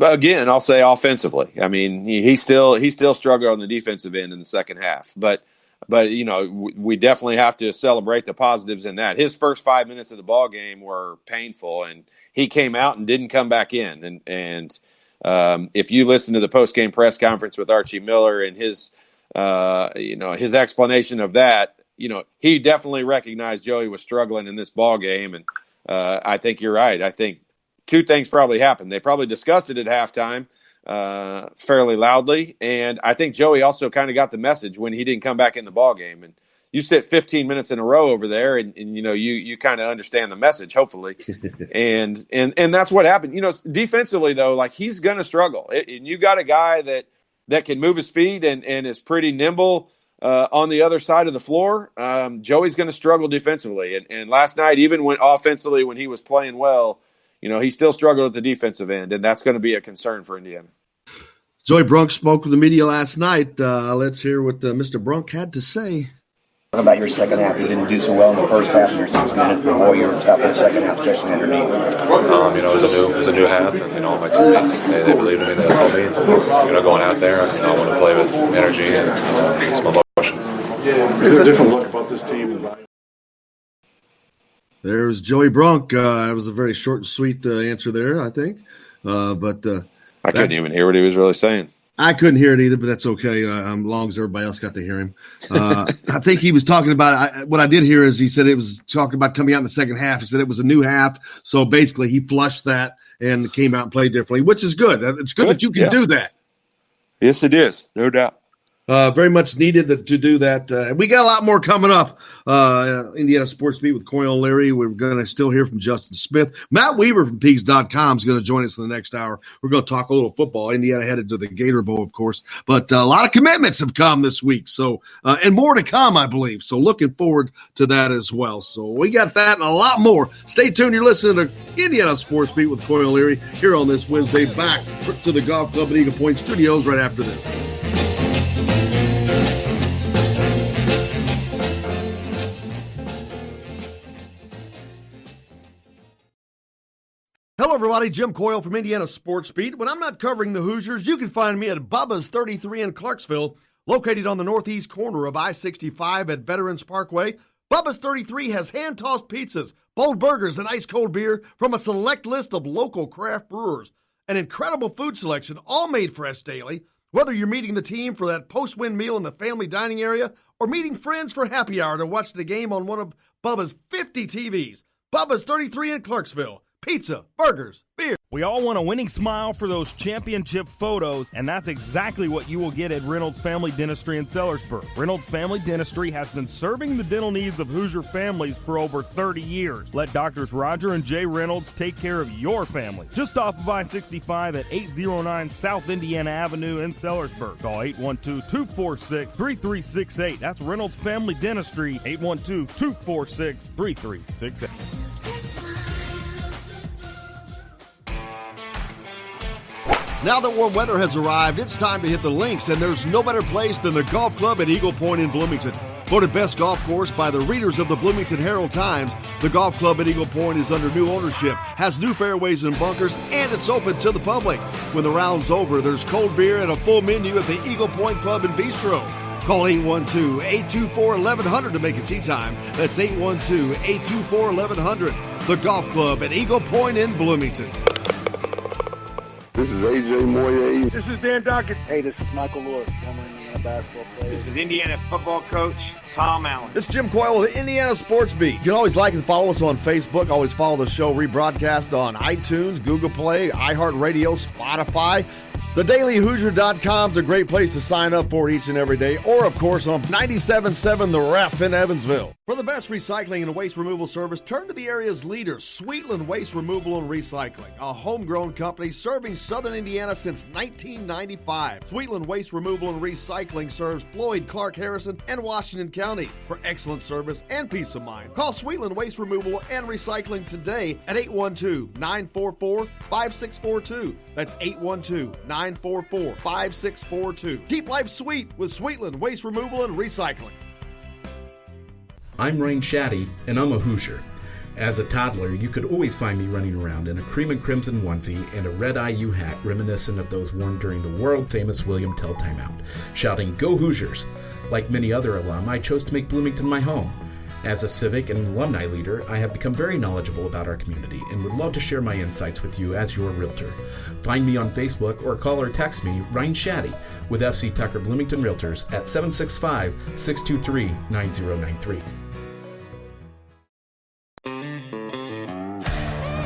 Again, I'll say offensively. I mean, he still struggled on the defensive end in the second half, but you know, we definitely have to celebrate the positives in that. His first 5 minutes of the ball game were painful, and he came out and didn't come back in. And if you listen to the post game press conference with Archie Miller and his explanation of that, you know, he definitely recognized Joey was struggling in this ball game, and I think you're right. I think 2 things probably happened. They probably discussed it at halftime fairly loudly, and I think Joey also kind of got the message when he didn't come back in the ball game. And you sit 15 minutes in a row over there, and you know you kind of understand the message, hopefully, and that's what happened. You know, defensively though, like, he's going to struggle, and you got a guy that can move his feet and is pretty nimble on the other side of the floor. Joey's going to struggle defensively, and last night, even when offensively when he was playing well, you know, he still struggled at the defensive end, and that's going to be a concern for Indiana. Joy Brunk spoke with the media last night. Let's hear what Mr. Brunk had to say. What about your second half? You didn't do so well in the first half in your 6 minutes, but boy, you were tough in the second half, especially underneath. You know, it was a new half, and you know, my teammates they believed in me. They told me, you know, going out there, you know, I want to play with energy and some emotion. Is there a different look about this team? There's Joey Brunk. It was a very short and sweet answer there, I think. But I couldn't even hear what he was really saying. I couldn't hear it either, but that's okay. As long as everybody else got to hear him. I think he was talking about what I did hear is he said it was talking about coming out in the second half. He said it was a new half. So basically he flushed that and came out and played differently, which is good. It's good that you can do that. Yes, it is. No doubt. Very much needed to do that. We got a lot more coming up. Indiana Sports Beat with Coy O'Leary. We're going to still hear from Justin Smith. Matt Weaver from Peaks.com is going to join us in the next hour. We're going to talk a little football. Indiana headed to the Gator Bowl, of course. But a lot of commitments have come this week. So, and more to come, I believe. So looking forward to that as well. So we got that and a lot more. Stay tuned. You're listening to Indiana Sports Beat with Coy O'Leary here on this Wednesday. Back to the Golf Club at Eagle Point Studios right after this. Hello, everybody. Jim Coyle from Indiana Sports Beat. When I'm not covering the Hoosiers, you can find me at Bubba's 33 in Clarksville, located on the northeast corner of I-65 at Veterans Parkway. Bubba's 33 has hand-tossed pizzas, bold burgers, and ice-cold beer from a select list of local craft brewers. An incredible food selection, all made fresh daily. Whether you're meeting the team for that post-win meal in the family dining area or meeting friends for happy hour to watch the game on one of Bubba's 50 TVs. Bubba's 33 in Clarksville. Pizza, burgers, beer. We all want a winning smile for those championship photos, and that's exactly what you will get at Reynolds Family Dentistry in Sellersburg. Reynolds Family Dentistry has been serving the dental needs of Hoosier families for over 30 years. Let Doctors Roger and Jay Reynolds take care of your family. Just off of I-65 at 809 South Indiana Avenue in Sellersburg. Call 812-246-3368. That's Reynolds Family Dentistry, 812-246-3368. Now that warm weather has arrived, it's time to hit the links, and there's no better place than the Golf Club at Eagle Point in Bloomington. Voted best golf course by the readers of the Bloomington Herald-Times, the golf club at Eagle Point is under new ownership, has new fairways and bunkers, and it's open to the public. When the round's over, there's cold beer and a full menu at the Eagle Point Pub and Bistro. Call 812-824-1100 to make a tee time. That's 812-824-1100. The golf club at Eagle Point in Bloomington. This is AJ Moye. This is Dan Dockett. Hey, this is Michael Lewis, former Indiana basketball player. This is Indiana football coach Tom Allen. This is Jim Coyle with the Indiana Sports Beat. You can always like and follow us on Facebook. Always follow the show rebroadcast on iTunes, Google Play, iHeartRadio, Spotify. TheDailyHoosier.com is a great place to sign up for each and every day, or, of course, on 97.7 The Ref in Evansville. For the best recycling and waste removal service, turn to the area's leader, Sweetland Waste Removal and Recycling, a homegrown company serving southern Indiana since 1995. Sweetland Waste Removal and Recycling serves Floyd, Clark, Harrison, and Washington counties. For excellent service and peace of mind, call Sweetland Waste Removal and Recycling today at 812-944-5642. That's 812-944-5642. Keep life sweet with Sweetland Waste Removal and Recycling. I'm Ryan Shaddy, and I'm a Hoosier. As a toddler, you could always find me running around in a cream and crimson onesie and a red IU hat reminiscent of those worn during the world-famous William Tell timeout, shouting, "Go Hoosiers!" Like many other alum, I chose to make Bloomington my home. As a civic and alumni leader, I have become very knowledgeable about our community and would love to share my insights with you as your realtor. Find me on Facebook or call or text me, Ryan Shaddy, with FC Tucker Bloomington Realtors at 765-623-9093.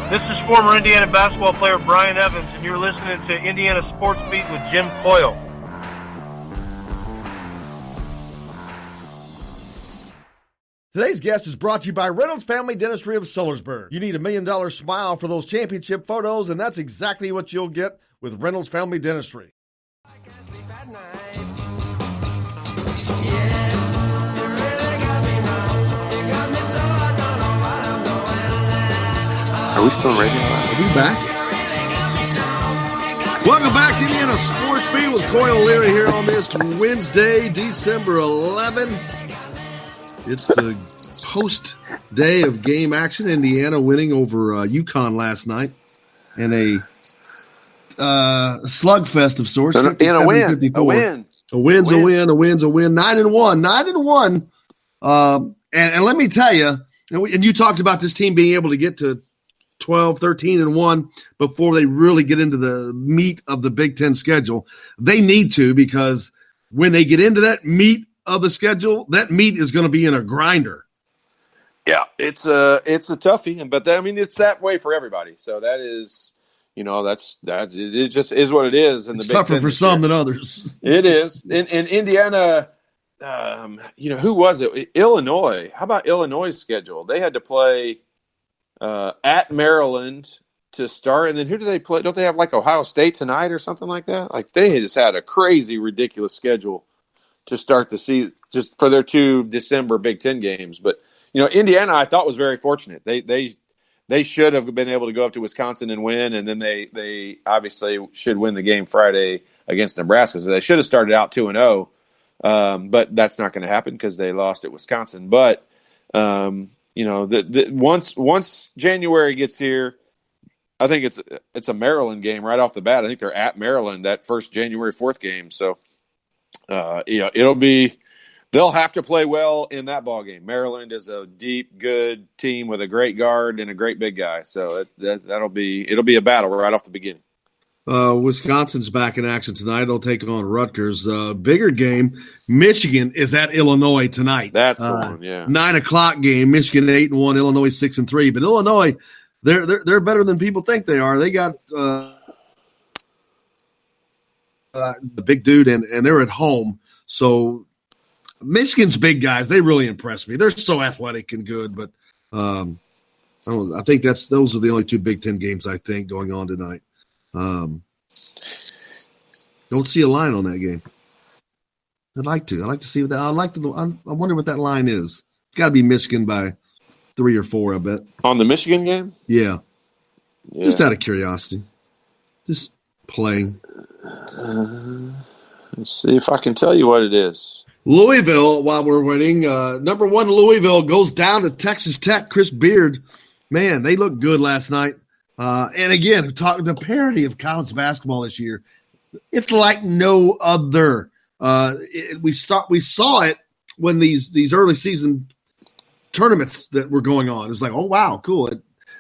This is former Indiana basketball player Brian Evans, and you're listening to Indiana Sports Beat with Jim Coyle. Today's guest is brought to you by Reynolds Family Dentistry of Sellersburg. You need $1 million smile for those championship photos, and that's exactly what you'll get with Reynolds Family Dentistry. Are we still on radio? Are we back? Welcome back to Indiana Sports Beat with Coyle Leary here on this Wednesday, December 11. It's the post-day of game action. Indiana winning over UConn last night in a slugfest of sorts. In a win. A win. A win's a win. A win's a win. 9-1. 9-1. And let me tell you, and you talked about this team being able to get to 12, 13-1 before they really get into the meat of the Big Ten schedule. They need to, because when they get into that meat of the schedule, that meat is going to be in a grinder. Yeah, it's a toughie, but it's that way for everybody. So that is, it just is what it is. And it's tougher for some than others. It is. In Indiana, who was it? Illinois. How about Illinois' schedule? They had to play at Maryland to start, and then who do they play? Don't they have like Ohio State tonight or something like that? Like they just had a crazy, ridiculous schedule to start the season, just for their 2 December Big Ten games. But Indiana, I thought, was very fortunate. They should have been able to go up to Wisconsin and win, and then they obviously should win the game Friday against Nebraska. So they should have started out 2-0, but that's not going to happen because they lost at Wisconsin. But once January gets here, I think it's a Maryland game right off the bat. I think they're at Maryland that first January 4th game. So they'll have to play well in that ball game. Maryland is a deep, good team with a great guard and a great big guy. So it'll be a battle right off the beginning. Wisconsin's back in action tonight. They'll take on Rutgers. Bigger game, Michigan is at Illinois tonight. That's the one, yeah. 9:00 game. Michigan 8-1, Illinois 6-3. But Illinois, they're better than people think they are. They got the big dude, and they're at home. So Michigan's big guys, they really impress me. They're so athletic and good. But I think those are the only 2 Big Ten games I think going on tonight. Don't see a line on that game. I'd like to see that. I wonder what that line is. It's got to be Michigan by 3 or 4, I bet. On the Michigan game? Yeah. Just out of curiosity. Just playing. Let's see if I can tell you what it is. Louisville, while we're waiting, number 1 Louisville goes down to Texas Tech. Chris Beard, man, they looked good last night. And again, talking the parity of college basketball this year, it's like no other. We saw it when these early season tournaments that were going on. It was like, oh wow, cool.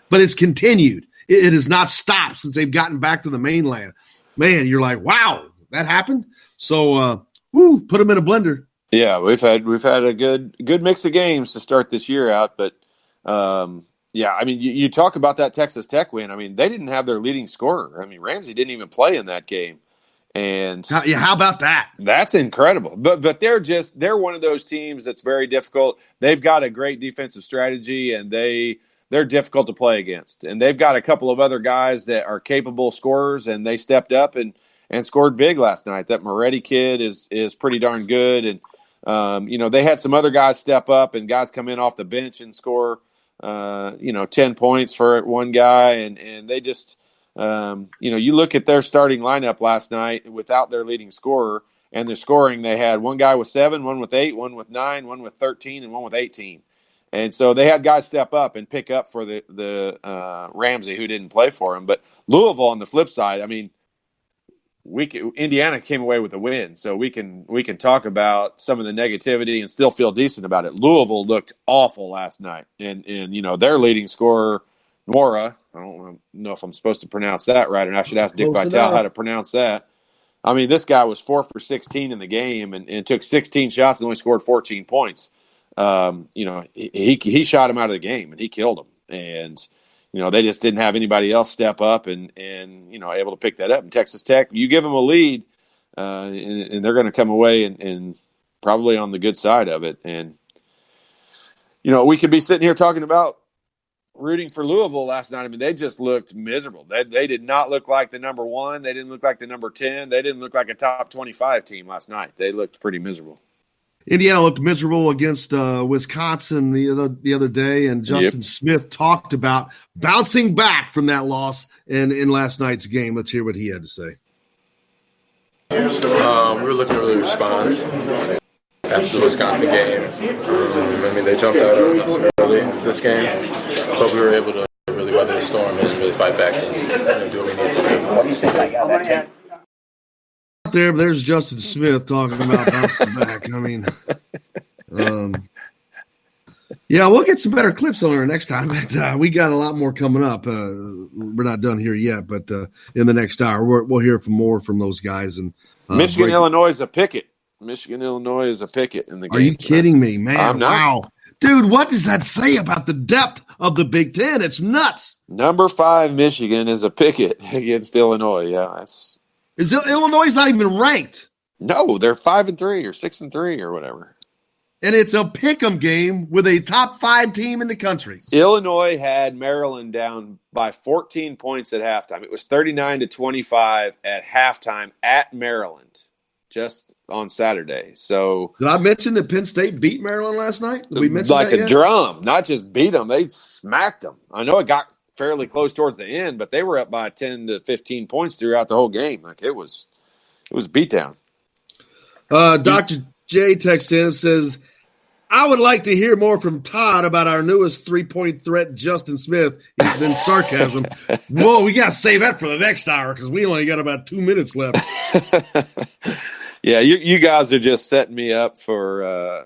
But it's continued. It has not stopped since they've gotten back to the mainland. Man, you're like, wow, that happened. So, put them in a blender. Yeah, we've had a good mix of games to start this year out, but yeah, I mean, you talk about that Texas Tech win. I mean, they didn't have their leading scorer. I mean, Ramsey didn't even play in that game, and how about that? That's incredible. But they're one of those teams that's very difficult. They've got a great defensive strategy, and they're difficult to play against. And they've got a couple of other guys that are capable scorers, and they stepped up and scored big last night. That Moretti kid is pretty darn good, and they had some other guys step up and guys come in off the bench and score, 10 points for one guy. And they just, you look at their starting lineup last night without their leading scorer and their scoring. They had one guy with 7, one with 8, one with 9, one with 13, and one with 18. And so they had guys step up and pick up for the Ramsey, who didn't play for him. But Louisville on the flip side, I mean, Indiana came away with a win, so we can talk about some of the negativity and still feel decent about it. Louisville looked awful last night, and their leading scorer, Nora, I don't know if I'm supposed to pronounce that right, and I should ask Dick Vitale how to pronounce that. I mean, this guy was 4 for 16 in the game and took 16 shots and only scored 14 points. He shot him out of the game and he killed him, and they just didn't have anybody else step up and able to pick that up. And Texas Tech, you give them a lead, and they're going to come away and probably on the good side of it. And, we could be sitting here talking about rooting for Louisville last night. I mean, they just looked miserable. They did not look like the number 1. They didn't look like the number 10. They didn't look like a top 25 team last night. They looked pretty miserable. Indiana looked miserable against Wisconsin the other day, and Justin Smith talked about bouncing back from that loss in last night's game. Let's hear what he had to say. We were looking to really respond after the Wisconsin game. They jumped out on us early this game, but we were able to really weather the storm and really fight back and do what we needed to do. There's Justin Smith talking about bouncing back. I mean, we'll get some better clips on her next time. But we got a lot more coming up. We're not done here yet, but in the next hour, we'll hear more from those guys. And Michigan, Illinois is a picket. Michigan, Illinois is a picket in the game. Are you kidding me, man? I'm not. Wow. Dude, what does that say about the depth of the Big Ten? It's nuts. Number 5 Michigan is a picket against Illinois. Yeah, Is Illinois not even ranked? No, they're 5-3 or 6-3 or whatever. And it's a pick'em game with a top 5 team in the country. Illinois had Maryland down by 14 points at halftime. It was 39-25 at halftime at Maryland, just on Saturday. So did I mention that Penn State beat Maryland last night? Did we mention like that a yet? drum, not just beat them; they smacked them. I know it got fairly close towards the end, but they were up by 10 to 15 points throughout the whole game. Like it was beat down. Dr. J texts in and says, I would like to hear more from Todd about our newest 3-point threat, Justin Smith. Then sarcasm. Whoa, we got to save that for the next hour because we only got about 2 minutes left. Yeah, you guys are just setting me up for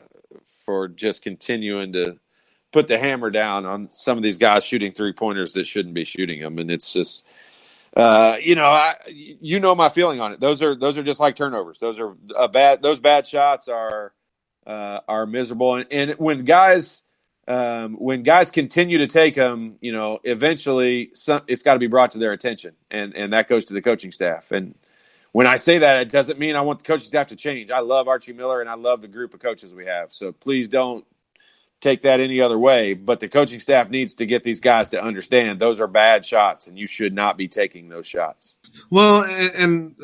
just continuing to put the hammer down on some of these guys shooting 3-pointers that shouldn't be shooting them, and it's just, my feeling on it. Those are just like turnovers. Those bad shots are miserable, and when guys continue to take them, eventually it's got to be brought to their attention, and that goes to the coaching staff. And when I say that, it doesn't mean I want the coaching staff to change. I love Archie Miller, and I love the group of coaches we have. So please don't take that any other way, but the coaching staff needs to get these guys to understand those are bad shots and you should not be taking those shots. Well, and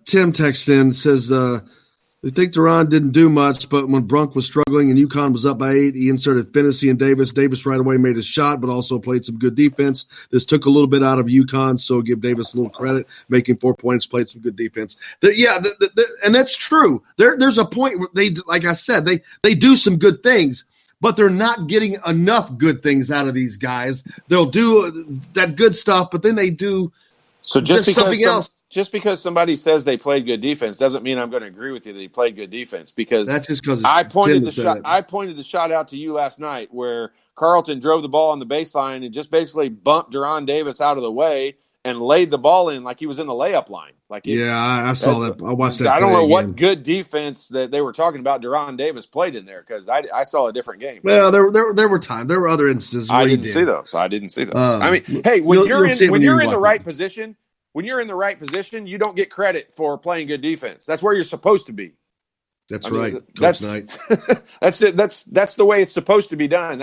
Tim texts in, says I think Duran didn't do much, but when Brunk was struggling and UConn was up by 8, he inserted Finney and Davis. Davis right away made a shot, but also played some good defense. This took a little bit out of UConn, so give Davis a little credit, making 4 points, played some good defense. And that's true. There's a point where they, like I said, they do some good things, but they're not getting enough good things out of these guys. They'll do that good stuff, but then they do just something else. Just because somebody says they played good defense doesn't mean I'm going to agree with you that he played good defense, because that's just because I pointed the shot out to you last night where Carlton drove the ball on the baseline and just basically bumped Duran Davis out of the way and laid the ball in like he was in the layup line. I saw that. I watched that. I don't know what good defense that they were talking about Duran Davis played in there, because I saw a different game. Well, there were times. There were other instances where I didn't see those. I mean, hey, when you're in the right position. When you're in the right position, you don't get credit for playing good defense. That's where you're supposed to be. That's right. That's it. That's the way it's supposed to be done.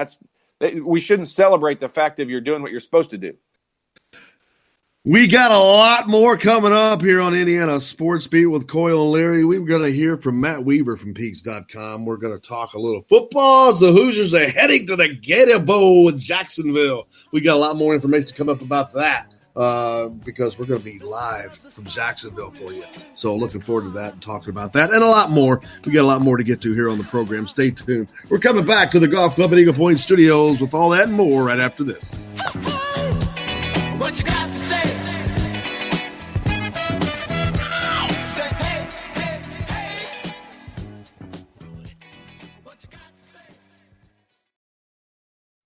We shouldn't celebrate the fact that you're doing what you're supposed to do. We got a lot more coming up here on Indiana Sports Beat with Coyle and Leary. We're going to hear from Matt Weaver from Peaks.com. We're going to talk a little football as the Hoosiers are heading to the Gator Bowl in Jacksonville. We got a lot more information to come up about that. Because we're going to be live from Jacksonville for you. So looking forward to that and talking about that and a lot more. We got a lot more to get to here on the program. Stay tuned. We're coming back to the Golf Club at Eagle Point Studios with all that and more right after this. What you got to say?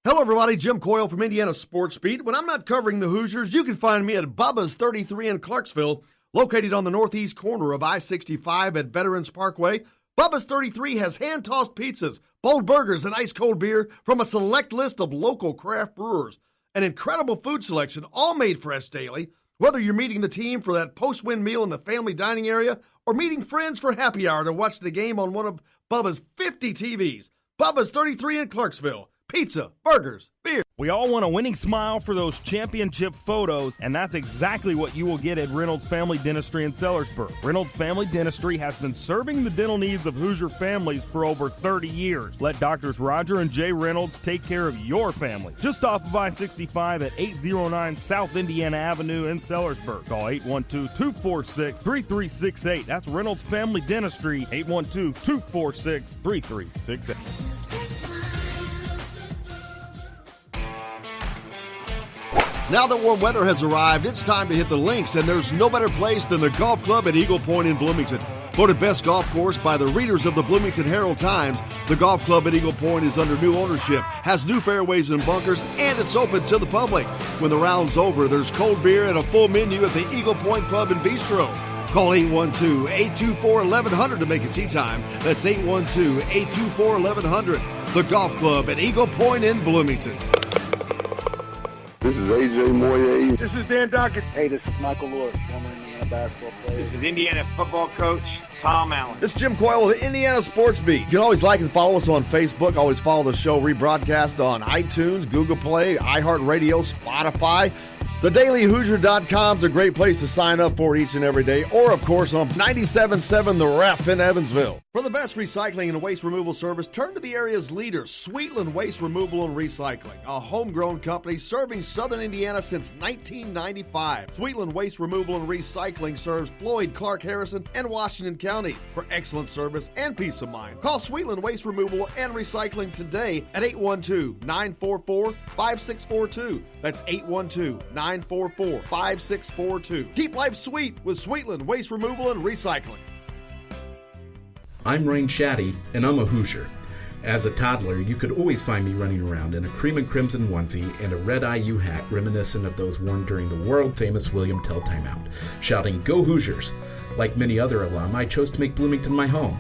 Hello, everybody. Jim Coyle from Indiana Sports Beat. When I'm not covering the Hoosiers, you can find me at Bubba's 33 in Clarksville, located on the northeast corner of I-65 at Veterans Parkway. Bubba's 33 has hand-tossed pizzas, bold burgers, and ice-cold beer from a select list of local craft brewers. An incredible food selection, all made fresh daily. Whether you're meeting the team for that post-win meal in the family dining area or meeting friends for happy hour to watch the game on one of Bubba's 50 TVs. Bubba's 33 in Clarksville. Pizza, burgers, beer. We all want a winning smile for those championship photos, and that's exactly what you will get at Reynolds Family Dentistry in Sellersburg. Reynolds Family Dentistry has been serving the dental needs of Hoosier families for over 30 years. Let Doctors Roger and Jay Reynolds take care of your family. Just off of I-65 at 809 South Indiana Avenue in Sellersburg. Call 812-246-3368. That's Reynolds Family Dentistry, 812-246-3368. Now that warm weather has arrived, it's time to hit the links, and there's no better place than the Golf Club at Eagle Point in Bloomington. Voted best golf course by the readers of the Bloomington Herald-Times, the Golf Club at Eagle Point is under new ownership, has new fairways and bunkers, and it's open to the public. When the round's over, there's cold beer and a full menu at the Eagle Point Pub and Bistro. Call 812-824-1100 to make a tee time. That's 812-824-1100. The Golf Club at Eagle Point in Bloomington. This is AJ Moye. This is Dan Dockett. Hey, this is Michael Lord, former Indiana basketball player. This is Indiana football coach Tom Allen. This is Jim Coyle with the Indiana Sports Beat. You can always like and follow us on Facebook. Always follow the show rebroadcast on iTunes, Google Play, iHeartRadio, Spotify. TheDailyHoosier.com is a great place to sign up for each and every day, or, of course, on 97.7 The Ref in Evansville. For the best recycling and waste removal service, turn to the area's leader, Sweetland Waste Removal and Recycling, a homegrown company serving southern Indiana since 1995. Sweetland Waste Removal and Recycling serves Floyd, Clark, Harrison, and Washington counties. For excellent service and peace of mind, call Sweetland Waste Removal and Recycling today at 812-944-5642. That's 812-944-5642. Keep life sweet with Sweetland Waste Removal and Recycling. I'm Rain Shaddy, and I'm a Hoosier. As a toddler, you could always find me running around in a cream and crimson onesie and a red IU hat reminiscent of those worn during the world-famous William Tell timeout, shouting, "Go Hoosiers!" Like many other alum, I chose to make Bloomington my home.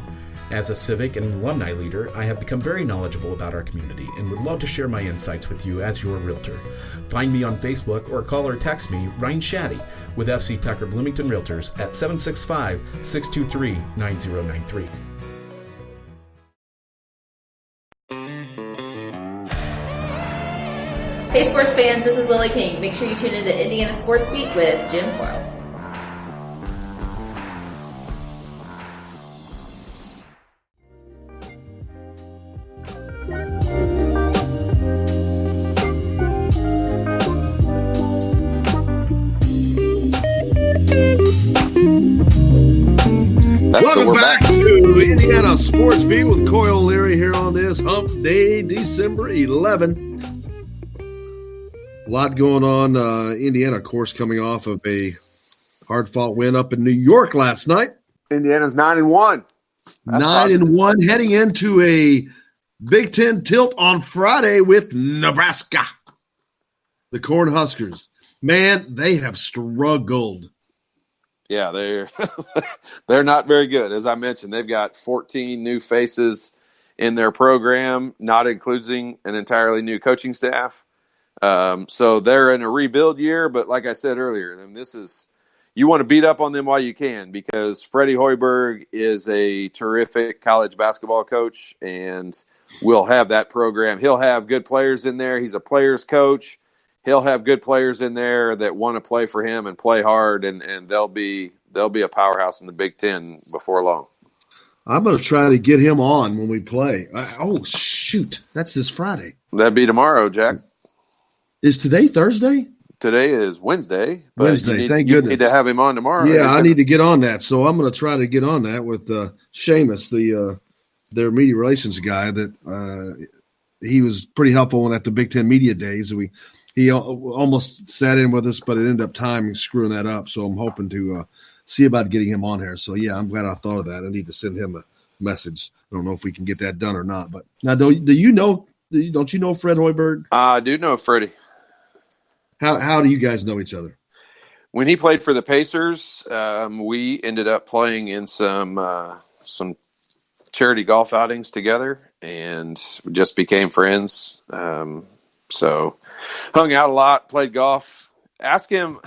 As a civic and alumni leader, I have become very knowledgeable about our community and would love to share my insights with you as your realtor. Find me on Facebook or call or text me, Ryan Shaddy, with FC Tucker Bloomington Realtors at 765-623-9093. Hey sports fans, this is Lily King. Make sure you tune into Indiana Sports Beat with Jim Coyle. Welcome back to Indiana Sports Beat with Coy O'Leary here on this Hump Day, December 11. A lot going on. Indiana, of course, coming off of a hard-fought win up in New York last night. Indiana's 9-1. 9-1, heading into a Big Ten tilt on Friday with Nebraska. The Cornhuskers. Man, they have struggled. Yeah, they're not very good. As I mentioned, they've got 14 new faces in their program, not including an entirely new coaching staff. So they're in a rebuild year, but like I said earlier, you want to beat up on them while you can, because Freddie Hoiberg is a terrific college basketball coach and will have that program. He'll have good players in there. He's a player's coach. He'll have good players in there that want to play for him and play hard, and they'll be a powerhouse in the Big Ten before long. I'm going to try to get him on when we play. Shoot. That's this Friday. That'd be tomorrow, Jack. Is today Thursday? Today is Wednesday. But Wednesday, thank goodness. You need to have him on tomorrow. Yeah, I need to get on that. So I'm going to try to get on that with Seamus, their media relations guy. That he was pretty helpful at the Big Ten Media Days. He almost sat in with us, but it ended up timing screwing that up. So I'm hoping to see about getting him on here. So, yeah, I'm glad I thought of that. I need to send him a message. I don't know if we can get that done or not. But now, don't you know Fred Hoiberg? I do know Freddie. How do you guys know each other? When he played for the Pacers, we ended up playing in some charity golf outings together and just became friends. So hung out a lot, played golf. Ask him.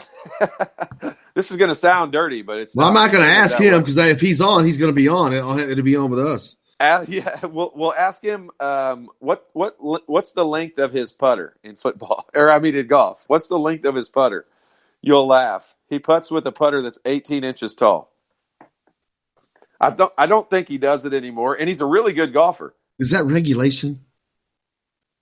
This is going to sound dirty, but it's. Well, I'm not going to ask him because if he's on, he's going to be on. It'll be on with us. Yeah, we'll ask him. What's the length of his putter in football, in golf? What's the length of his putter? You'll laugh. He putts with a putter that's 18 inches tall. I don't think he does it anymore, and he's a really good golfer. Is that regulation?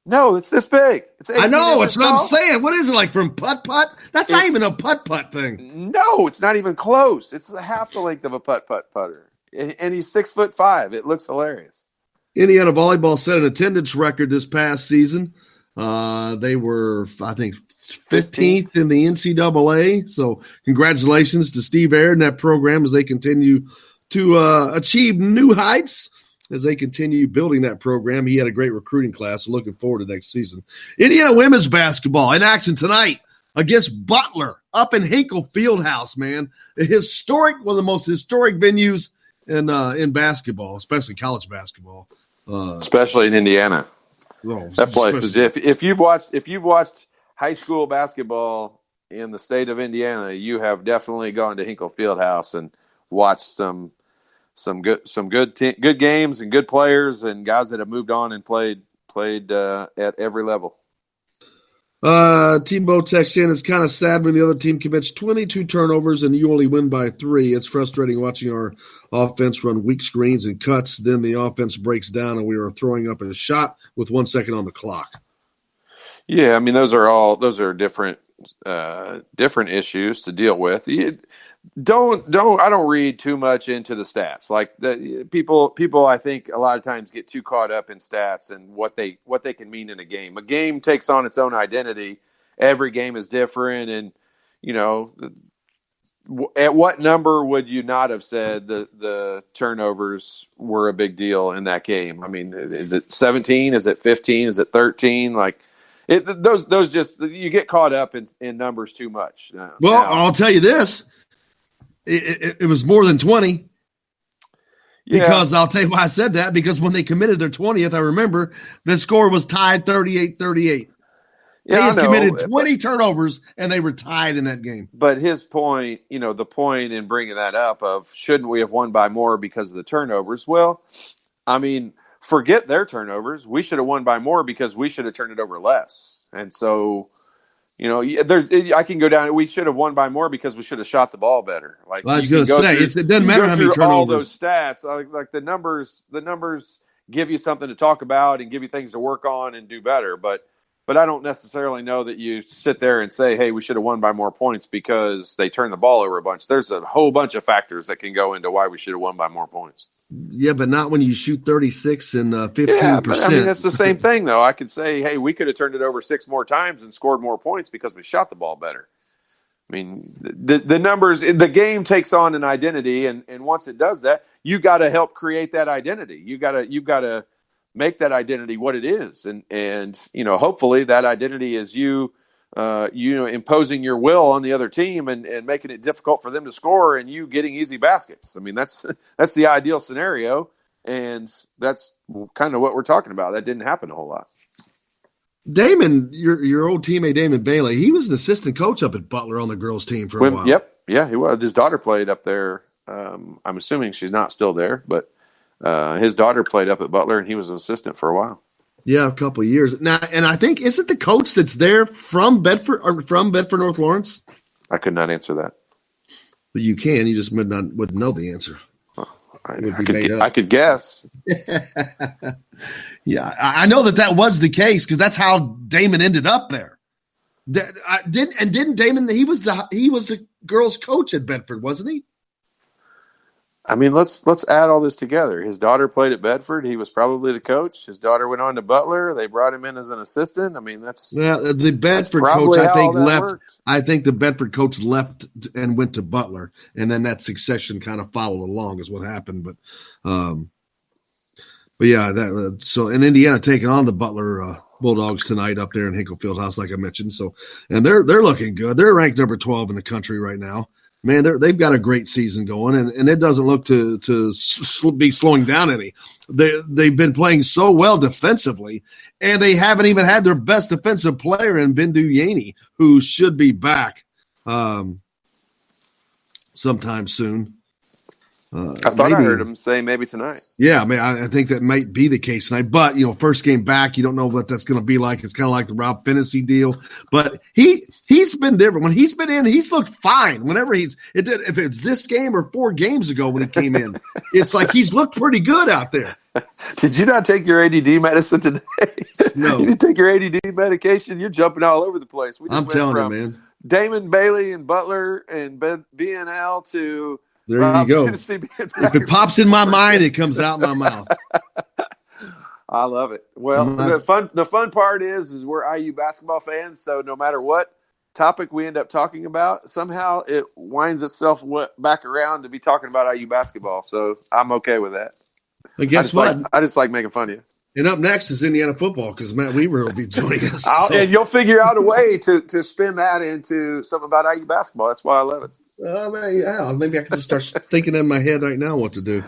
No, it's this big. It's 18 I know. It's what I'm saying. What is it, like from putt-putt? That's not even a putt-putt thing. No, it's not even close. It's half the length of a putt-putt putter. And he's 6'5". It looks hilarious. Indiana volleyball set an attendance record this past season. They were, I think, 15th in the NCAA. So congratulations to Steve Ayer and that program as they continue to achieve new heights. As they continue building that program. He had a great recruiting class. So looking forward to next season. Indiana women's basketball in action tonight against Butler up in Hinkle Fieldhouse, man. One of the most historic venues in basketball, especially college basketball. Especially in Indiana. That place is if you've watched high school basketball in the state of Indiana, you have definitely gone to Hinkle Fieldhouse and watched some good games and good players and guys that have moved on and played at every level. Tebow texts in, it's kind of sad when the other team commits 22 turnovers and you only win by 3. It's frustrating watching our offense run weak screens and cuts. Then the offense breaks down and we are throwing up a shot with 1 second on the clock. Yeah, I mean those are different issues to deal with. I don't read too much into the stats. Like people I think a lot of times get too caught up in stats and what they can mean in a game. A game takes on its own identity. Every game is different, and at what number would you not have said the turnovers were a big deal in that game? I mean, is it 17? Is it 15? Is it 13? Like those just you get caught up in numbers too much. I'll tell you this. It was more than 20 because I'll tell you why I said that, because when they committed their 20th, I remember the score was tied 38-38. They had committed 20 turnovers and they were tied in that game. But his point, the point in bringing that up of shouldn't we have won by more because of the turnovers? Well, I mean, forget their turnovers. We should have won by more because we should have turned it over less. And so, I can go down. We should have won by more because we should have shot the ball better. Like I was going to say, it doesn't matter how many turnovers. All those stats, like the numbers give you something to talk about and give you things to work on and do better. But but I don't necessarily know that you sit there and say, hey, we should have won by more points because they turned the ball over a bunch. There's a whole bunch of factors that can go into why we should have won by more points. Yeah, but not when you shoot 36 and 15%. Yeah, but, I mean, that's the same thing, though. I could say, hey, we could have turned it over 6 more times and scored more points because we shot the ball better. I mean, the numbers, the game takes on an identity, and once it does that, you got to help create that identity. You've got to make that identity what it is, and hopefully that identity is you imposing your will on the other team and making it difficult for them to score, and you getting easy baskets. I mean, that's the ideal scenario, and that's kind of what we're talking about. That didn't happen a whole lot. Damon, your old teammate Damon Bailey, he was an assistant coach up at Butler on the girls' team for a while. Yep, yeah, he was. His daughter played up there. I'm assuming she's not still there, but his daughter played up at Butler, and he was an assistant for a while. Yeah, a couple of years now. And I think, isn't the coach that's there from Bedford North Lawrence? I could not answer that. But you can. You just wouldn't know the answer. I could guess. Yeah, I know that was the case because that's how Damon ended up there. Didn't Damon? He was the girls' coach at Bedford, wasn't he? I mean, let's add all this together. His daughter played at Bedford. He was probably the coach. His daughter went on to Butler. They brought him in as an assistant. I mean, the Bedford coach. I think left. Worked. I think the Bedford coach left and went to Butler, and then that succession kind of followed along, is what happened. But yeah, so in Indiana taking on the Butler Bulldogs tonight up there in Hinkle Fieldhouse, like I mentioned. So, and they're looking good. They're ranked number 12 in the country right now. Man, they've got a great season going, and it doesn't look to be slowing down any. They've been playing so well defensively, and they haven't even had their best defensive player in Bindu Yaney, who should be back sometime soon. I thought I heard him say maybe tonight. Yeah, I mean, I think that might be the case tonight. But, first game back, you don't know what that's going to be like. It's kind of like the Rob Finney deal. But he's been different. When he's been in, he's looked fine. Whenever if it's this game or 4 games ago when he came in, it's like he's looked pretty good out there. Did you not take your ADD medicine today? No. You didn't take your ADD medication? You're jumping all over the place. I'm telling you, man. Damon Bailey and Butler and BNL to – there you go. If it pops in my mind, it comes out in my mouth. I love it. Well, the fun part is we're IU basketball fans, so no matter what topic we end up talking about, somehow it winds itself back around to be talking about IU basketball. So I'm okay with that. But guess what? I just like making fun of you. And up next is Indiana football because Matt Weaver will be joining us. And you'll figure out a way to spin that into something about IU basketball. That's why I love it. Maybe I can just start thinking in my head right now what to do.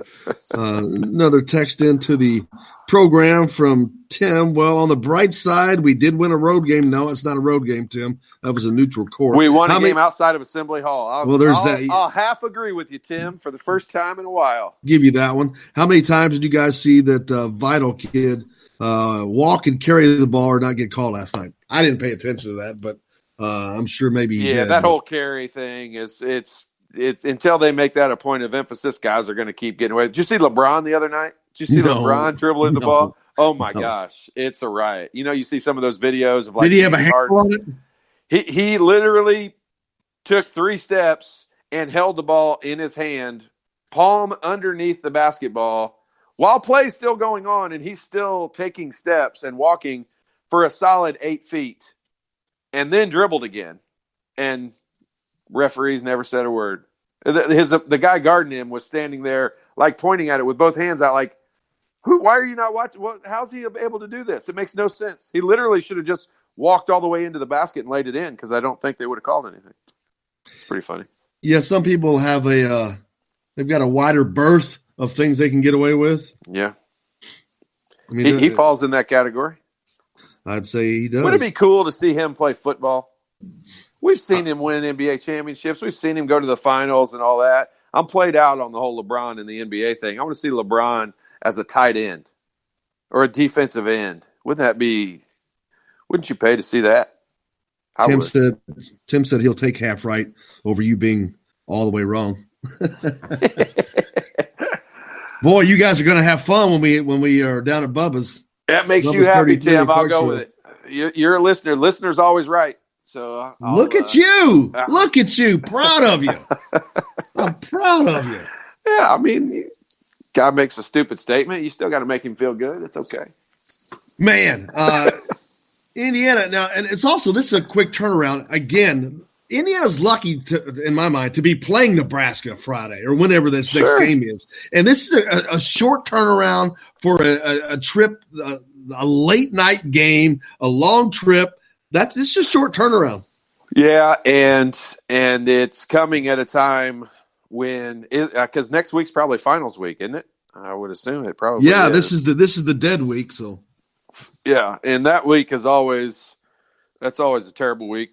Another text into the program from Tim. Well, on the bright side, we did win a road game. No, it's not a road game, Tim. That was a neutral court. We won a game outside of Assembly Hall. That. I'll half agree with you, Tim, for the first time in a while. Give you that one. How many times did you guys see that Vital kid walk and carry the ball or not get called last night? I didn't pay attention to that, but I'm sure maybe he did. That whole carry thing is until they make that a point of emphasis, guys are going to keep getting away. Did you see LeBron the other night? Did you see LeBron dribbling the ball? Oh my gosh, it's a riot. You see some of those videos of like. Did he have a handle on it? He literally took 3 steps and held the ball in his hand, palm underneath the basketball, while play's still going on, and he's still taking steps and walking for a solid 8 feet. And then dribbled again, and referees never said a word. The guy guarding him was standing there, like pointing at it with both hands out, like, why are you not watching? How's he able to do this? It makes no sense. He literally should have just walked all the way into the basket and laid it in because I don't think they would have called anything. It's pretty funny. Yeah, some people have they've got a wider berth of things they can get away with. Yeah, I mean, he falls in that category. I'd say he does. Wouldn't it be cool to see him play football? We've seen him win NBA championships. We've seen him go to the finals and all that. I'm played out on the whole LeBron and the NBA thing. I want to see LeBron as a tight end or a defensive end. Wouldn't you pay to see that? Tim said he'll take half right over you being all the way wrong. Boy, you guys are going to have fun when we are down at Bubba's. That makes you happy, Tim. I'll go with it. you're a listener. Listener's always right. So look at you. Look at you. Proud of you. I'm proud of you. Yeah, I mean, guy makes a stupid statement. You still got to make him feel good. It's okay. Man, Indiana now, and it's also, this is a quick turnaround. Again, Indiana's lucky, in my mind, to be playing Nebraska Friday or whenever this next game is. And this is a short turnaround for a trip, a late night game, a long trip. This is a short turnaround. Yeah, and it's coming at a time when, because next week's probably finals week, isn't it? I would assume it probably. Yeah, is. this is the dead week. So. Yeah, and that week is always a terrible week.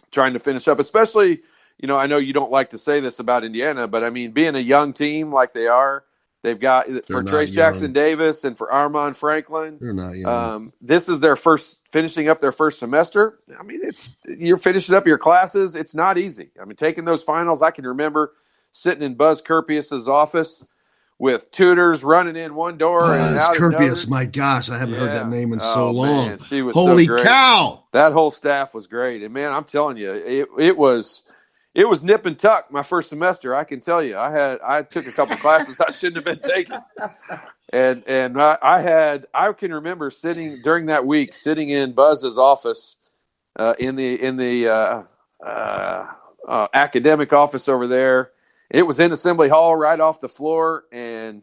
Trying to finish up, especially, I know you don't like to say this about Indiana, but I mean, being a young team like they are, they've got for Trace Jackson Davis and for Armand Franklin. They're not young. This is their finishing up their first semester. I mean, you're finishing up your classes. It's not easy. I mean, taking those finals, I can remember sitting in Buzz Kirpius's office with tutors running in one door and out Kirpius, another. My gosh, I haven't heard that name in so long. Man, she was Holy so great. cow! That whole staff was great, and man, I'm telling you, it was nip and tuck my first semester. I can tell you, I took a couple classes I shouldn't have been taking, and I can remember sitting during that week, sitting in Buzz's office, in the academic office over there. It was in Assembly Hall right off the floor, and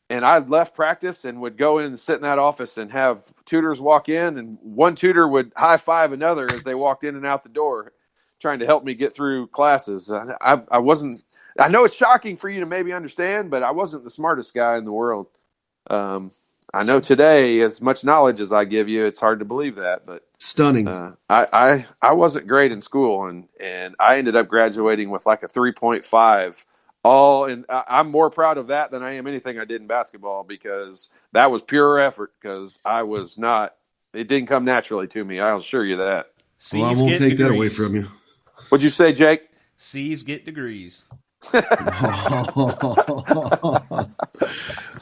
I'd left practice and would go in and sit in that office and have tutors walk in, and one tutor would high-five another as they walked in and out the door, trying to help me get through classes. I wasn't – I know it's shocking for you to maybe understand, but I wasn't the smartest guy in the world. I know today, as much knowledge as I give you, it's hard to believe that. But stunning. I wasn't great in school, and I ended up graduating with like a 3.5. And I'm more proud of that than I am anything I did in basketball, because that was pure effort, because I was not – it didn't come naturally to me. I'll assure you that. Well, I won't take that away from you. What'd you say, Jake? C's get degrees.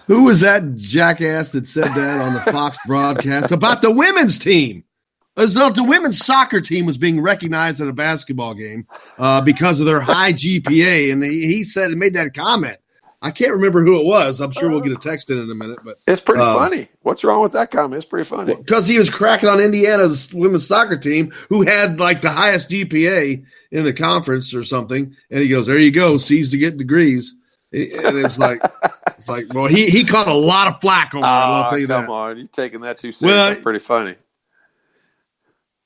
Who was that jackass that said that on the Fox broadcast about the women's team? It's not the women's soccer team was being recognized at a basketball game because of their high GPA, and he made that comment. I can't remember who it was. I'm sure we'll get a text in a minute, but it's pretty funny. What's wrong with that comment? It's pretty funny because he was cracking on Indiana's women's soccer team, who had like the highest GPA in the conference or something, and he goes, "There you go, C's to get degrees." And it's like, well, he caught a lot of flack over it. I'll tell you that. Come on, you're taking that too serious. That's pretty funny.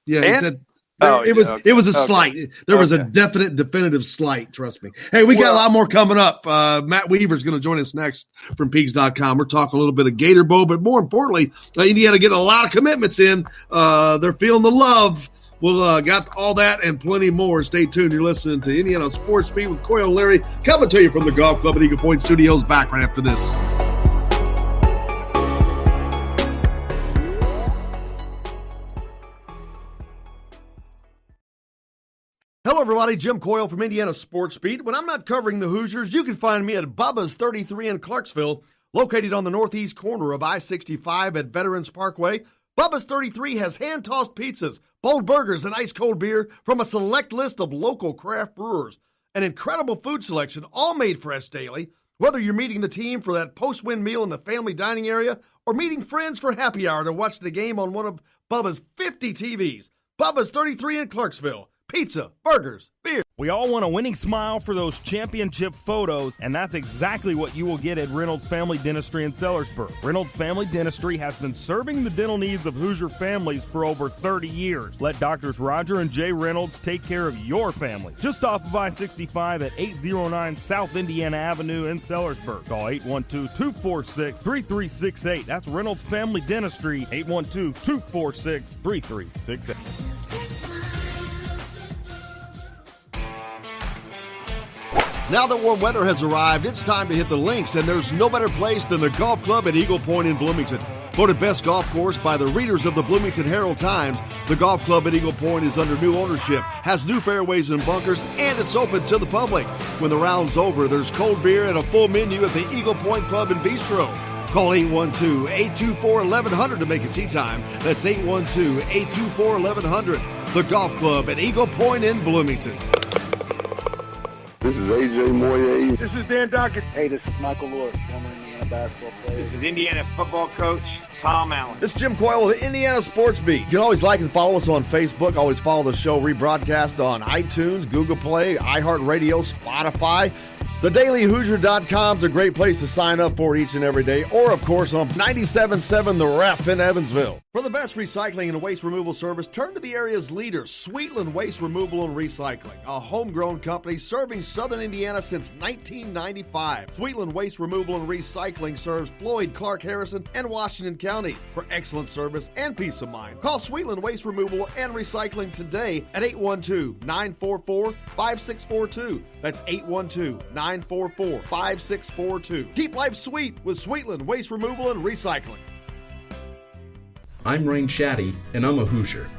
Yeah, he said. It was a slight. There was a definitive slight. Trust me. Hey, we got a lot more coming up. Matt Weaver's going to join us next from Peaks.com. We're talking a little bit of Gator Bowl, but more importantly, Indiana getting a lot of commitments in. They're feeling the love. We'll got all that and plenty more. Stay tuned. You're listening to Indiana Sports Beat with Coy O'Leary, coming to you from the Golf Club at Eagle Point Studios. Back right after this. Hello, everybody. Jim Coyle from Indiana Sports Beat. When I'm not covering the Hoosiers, you can find me at Bubba's 33 in Clarksville, located on the northeast corner of I-65 at Veterans Parkway. Bubba's 33 has hand-tossed pizzas, bold burgers, and ice-cold beer from a select list of local craft brewers. An incredible food selection, all made fresh daily. Whether you're meeting the team for that post-win meal in the family dining area or meeting friends for happy hour to watch the game on one of Bubba's 50 TVs. Bubba's 33 in Clarksville. Pizza, burgers, beer. We all want a winning smile for those championship photos, and that's exactly what you will get at Reynolds Family Dentistry in Sellersburg. Reynolds Family Dentistry has been serving the dental needs of Hoosier families for over 30 years. Let Doctors Roger and Jay Reynolds take care of your family. Just off of I-65 at 809 South Indiana Avenue in Sellersburg. Call 812-246-3368. That's Reynolds Family Dentistry, 812-246-3368. Now that warm weather has arrived, it's time to hit the links, and there's no better place than the Golf Club at Eagle Point in Bloomington. Voted best golf course by the readers of the Bloomington Herald-Times, the Golf Club at Eagle Point is under new ownership, has new fairways and bunkers, and it's open to the public. When the round's over, there's cold beer and a full menu at the Eagle Point Pub and Bistro. Call 812-824-1100 to make a tee time. That's 812-824-1100. The Golf Club at Eagle Point in Bloomington. This is AJ Moye. This is Dan Dockett. Hey, this is Michael Lord, former Indiana basketball player. This is Indiana football coach Tom Allen. This is Jim Coyle with the Indiana Sports Beat. You can always like and follow us on Facebook. Always follow the show rebroadcast on iTunes, Google Play, iHeartRadio, Spotify. TheDailyHoosier.com is a great place to sign up for each and every day, or, of course, on 97.7 The Ref in Evansville. For the best recycling and waste removal service, turn to the area's leader, Sweetland Waste Removal and Recycling, a homegrown company serving southern Indiana since 1995. Sweetland Waste Removal and Recycling serves Floyd, Clark, Harrison, and Washington counties. For excellent service and peace of mind, call Sweetland Waste Removal and Recycling today at 812-944-5642. That's 812-944-5642. Keep life sweet with Sweetland Waste Removal and Recycling. I'm Rain Shaddy, and I'm a Hoosier.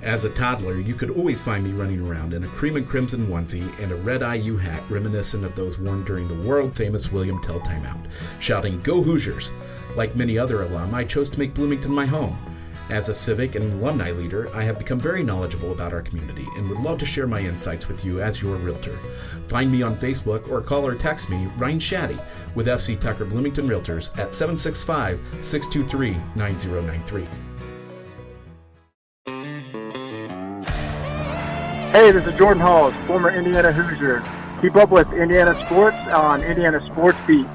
As a toddler, you could always find me running around in a cream and crimson onesie and a red IU hat reminiscent of those worn during the world-famous William Tell timeout, shouting, "Go Hoosiers!" Like many other alum, I chose to make Bloomington my home. As a civic and alumni leader, I have become very knowledgeable about our community and would love to share my insights with you as your realtor. Find me on Facebook or call or text me, Ryan Shaddy, with FC Tucker Bloomington Realtors at 765-623-9093. Hey, this is Jordan Halls, former Indiana Hoosier. Keep up with Indiana sports on Indiana Sports Beat.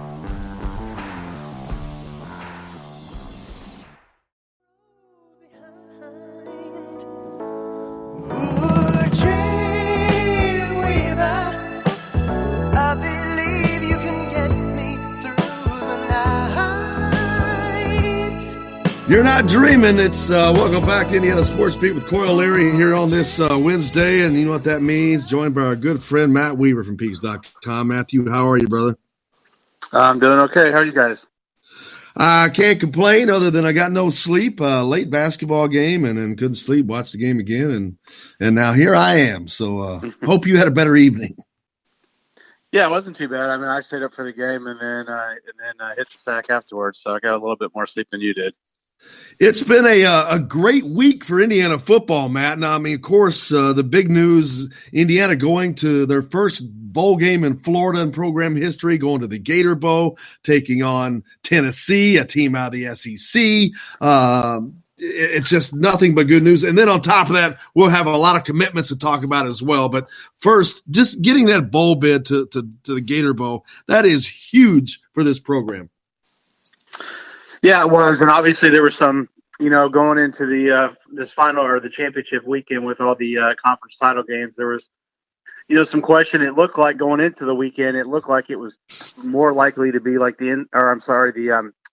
You're not dreaming. It's welcome back to Indiana Sports Beat with Coyle Leary here on this Wednesday, and you know what that means. Joined by our good friend Matt Weaver from Peaks.com. Matthew, how are you, brother? I'm doing okay. How are you guys? I can't complain other than I got no sleep. Late basketball game, and then couldn't sleep. Watched the game again, and now here I am. So hope you had a better evening. Yeah, it wasn't too bad. I mean, I stayed up for the game and then hit the sack afterwards, so I got a little bit more sleep than you did. It's been a great week for Indiana football, Matt. Now, I mean, of course, the big news, Indiana going to their first bowl game in Florida in program history, going to the Gator Bowl, taking on Tennessee, a team out of the SEC. It's just nothing but good news. And then on top of that, we'll have a lot of commitments to talk about as well. But first, just getting that bowl bid to the Gator Bowl, that is huge for this program. Yeah, it was, and obviously there was some, going into the this final or the championship weekend with all the conference title games. There was, some question. It looked like going into the weekend, it looked like it was more likely to be like the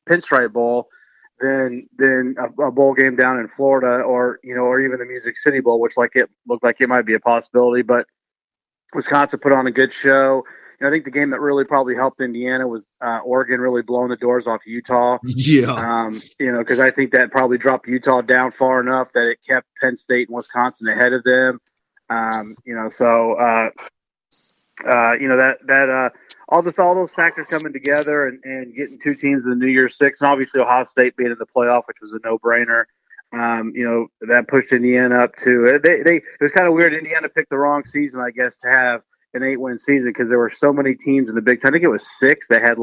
Pinstripe Bowl than a bowl game down in Florida or even the Music City Bowl, which it looked like it might be a possibility. But Wisconsin put on a good show. I think the game that really probably helped Indiana was Oregon really blowing the doors off Utah. Yeah. Because I think that probably dropped Utah down far enough that it kept Penn State and Wisconsin ahead of them. All those factors coming together and getting two teams in the New Year's Six, and obviously Ohio State being in the playoff, which was a no-brainer. That pushed Indiana up to it was kind of weird. Indiana picked the wrong season, I guess, to have an 8-win season because there were so many teams in the Big Ten. I think it was 6 that had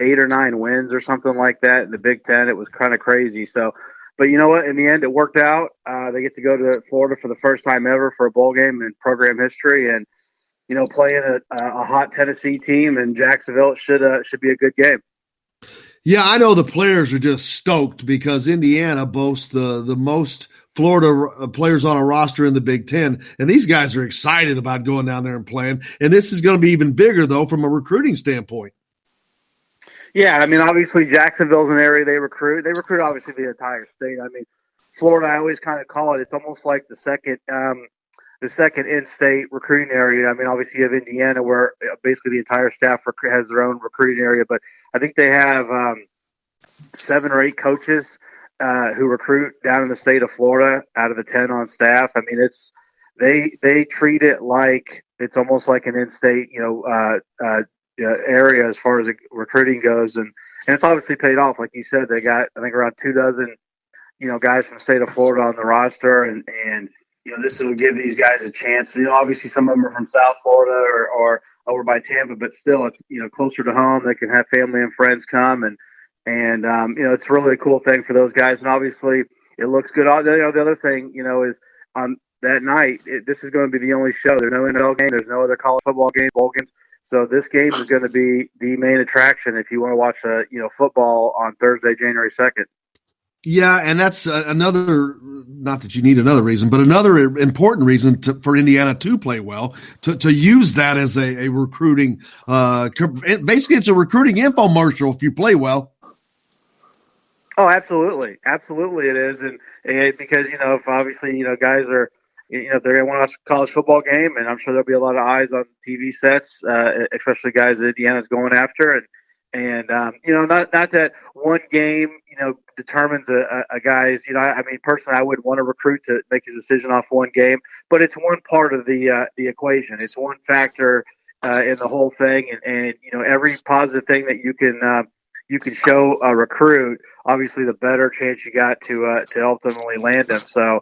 8 or 9 wins or something like that in the Big Ten. It was kind of crazy. So, but you know what? In the end, it worked out. They get to go to Florida for the first time ever for a bowl game in program history, and playing a hot Tennessee team in Jacksonville. It should be a good game. Yeah, I know the players are just stoked because Indiana boasts the most Florida players on a roster in the Big Ten, and these guys are excited about going down there and playing. And this is going to be even bigger, though, from a recruiting standpoint. Yeah, I mean, obviously Jacksonville's an area they recruit. They recruit obviously the entire state. I mean, Florida, I always kind of call it. It's almost like the second in-state recruiting area. I mean, obviously you have Indiana where basically the entire staff has their own recruiting area, but I think they have 7 or 8 coaches who recruit down in the state of Florida out of the 10 on staff. I mean, they treat it like it's almost like an in-state, area as far as recruiting goes. And And it's obviously paid off. Like you said, they got, I think, around 24, guys from the state of Florida on the roster. And this will give these guys a chance. Obviously some of them are from South Florida or over by Tampa, but still it's, closer to home. They can have family and friends come. And it's really a cool thing for those guys. And obviously it looks good. The other thing, is on that night, this is going to be the only show. There's no NFL game. There's no other college football games, bowl games. So this game is going to be the main attraction if you want to watch, football on Thursday, January 2nd. Yeah, and that's another, not that you need another reason, but another important reason for Indiana to play well, to use that as a recruiting, basically it's a recruiting infomercial if you play well. Oh, absolutely. Absolutely it is. And because, if obviously, guys are, if they're going to watch a college football game, and I'm sure there'll be a lot of eyes on TV sets, especially guys that Indiana's going after. And not that one game, determines a guy's, personally, I wouldn't want to recruit to make his decision off one game, but it's one part of the equation. It's one factor in the whole thing. And every positive thing that you can show a recruit, obviously the better chance you got to ultimately land them. So,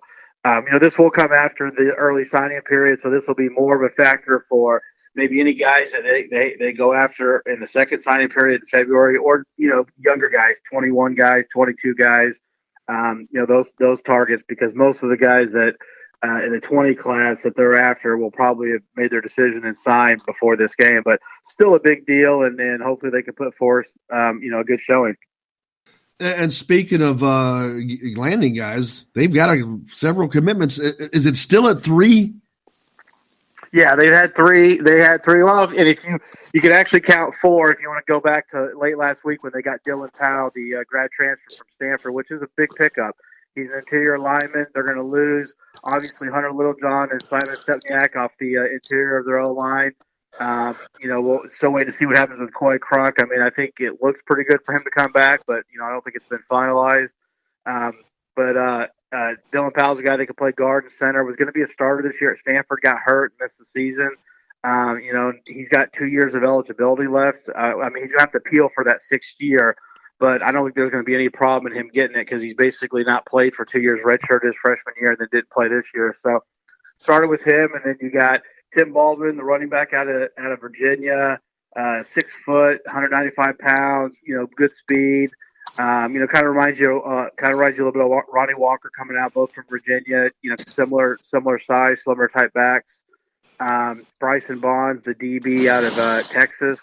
this will come after the early signing period. So this will be more of a factor for maybe any guys that they go after in the second signing period in February, or, younger guys, 21 guys, 22 guys, those targets, because most of the guys that in the 20 class that they're after will probably have made their decision and signed before this game, but still a big deal. And hopefully they can put forth, a good showing. And speaking of landing guys, they've got several commitments. Is it still at 3? Yeah, they had 3. Well, and if you could actually count 4 if you want to go back to late last week when they got Dylan Powell, the grad transfer from Stanford, which is a big pickup. He's an interior lineman. They're going to lose, obviously, Hunter Littlejohn and Simon Stepniak off the interior of their O-line. We'll still wait to see what happens with Coy Crunk. I mean, I think it looks pretty good for him to come back, but, I don't think it's been finalized. Dylan Powell's a guy that could play guard and center, was going to be a starter this year at Stanford, got hurt, missed the season. He's got 2 years of eligibility left. He's going to have to appeal for that 6th year, but I don't think there's going to be any problem in him getting it because he's basically not played for 2 years, redshirted his freshman year, and then didn't play this year. So started with him, and then you got Tim Baldwin, the running back out of Virginia, 6 foot, 195 pounds, good speed. Kind of reminds you a little bit of Ronnie Walker coming out, both from Virginia, similar size, similar type backs. Bryson Bonds, the DB out of Texas.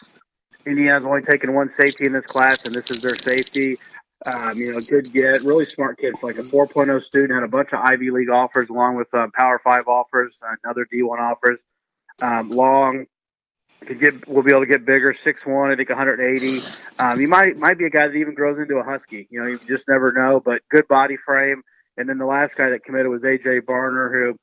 Indiana's only taken one safety in this class, and this is their safety. Good get, really smart kid. Like a 4.0 student, had a bunch of Ivy League offers along with Power 5 offers, and other D1 offers. Long. We'll be able to get bigger, 6'1", I think 180. He might be a guy that even grows into a Husky. You just never know, but good body frame. And then the last guy that committed was A.J. Barner, who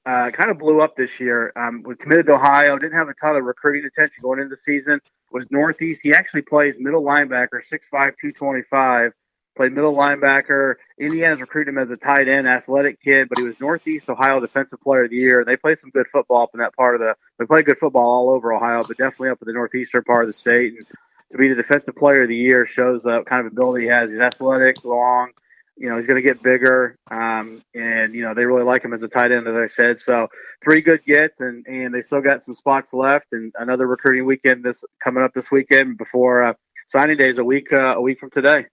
kind of blew up this year. Was committed to Ohio, didn't have a ton of recruiting attention going into the season, was Northeast. He actually plays middle linebacker, 6'5", 225. Played middle linebacker. Indiana's recruited him as a tight end, athletic kid, but he was Northeast Ohio Defensive Player of the Year. They play some good football up in that part of they play good football all over Ohio, but definitely up in the northeastern part of the state. And to be the Defensive Player of the Year shows kind of ability he has. He's athletic, long. He's going to get bigger, and they really like him as a tight end, as I said. So 3 good gets, and they still got some spots left, and another recruiting weekend coming up this weekend before signing day is a week from today.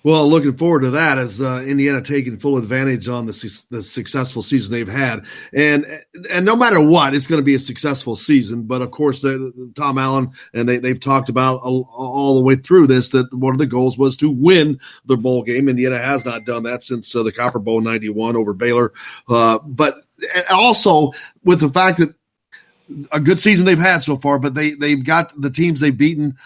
Well, looking forward to that as Indiana taking full advantage on the successful season they've had. And no matter what, it's going to be a successful season. But, of course, Tom Allen, and they've talked about all the way through this, that one of the goals was to win the bowl game. Indiana has not done that since the Copper Bowl 91 over Baylor. But also with the fact that a good season they've had so far, but they've got the teams they've beaten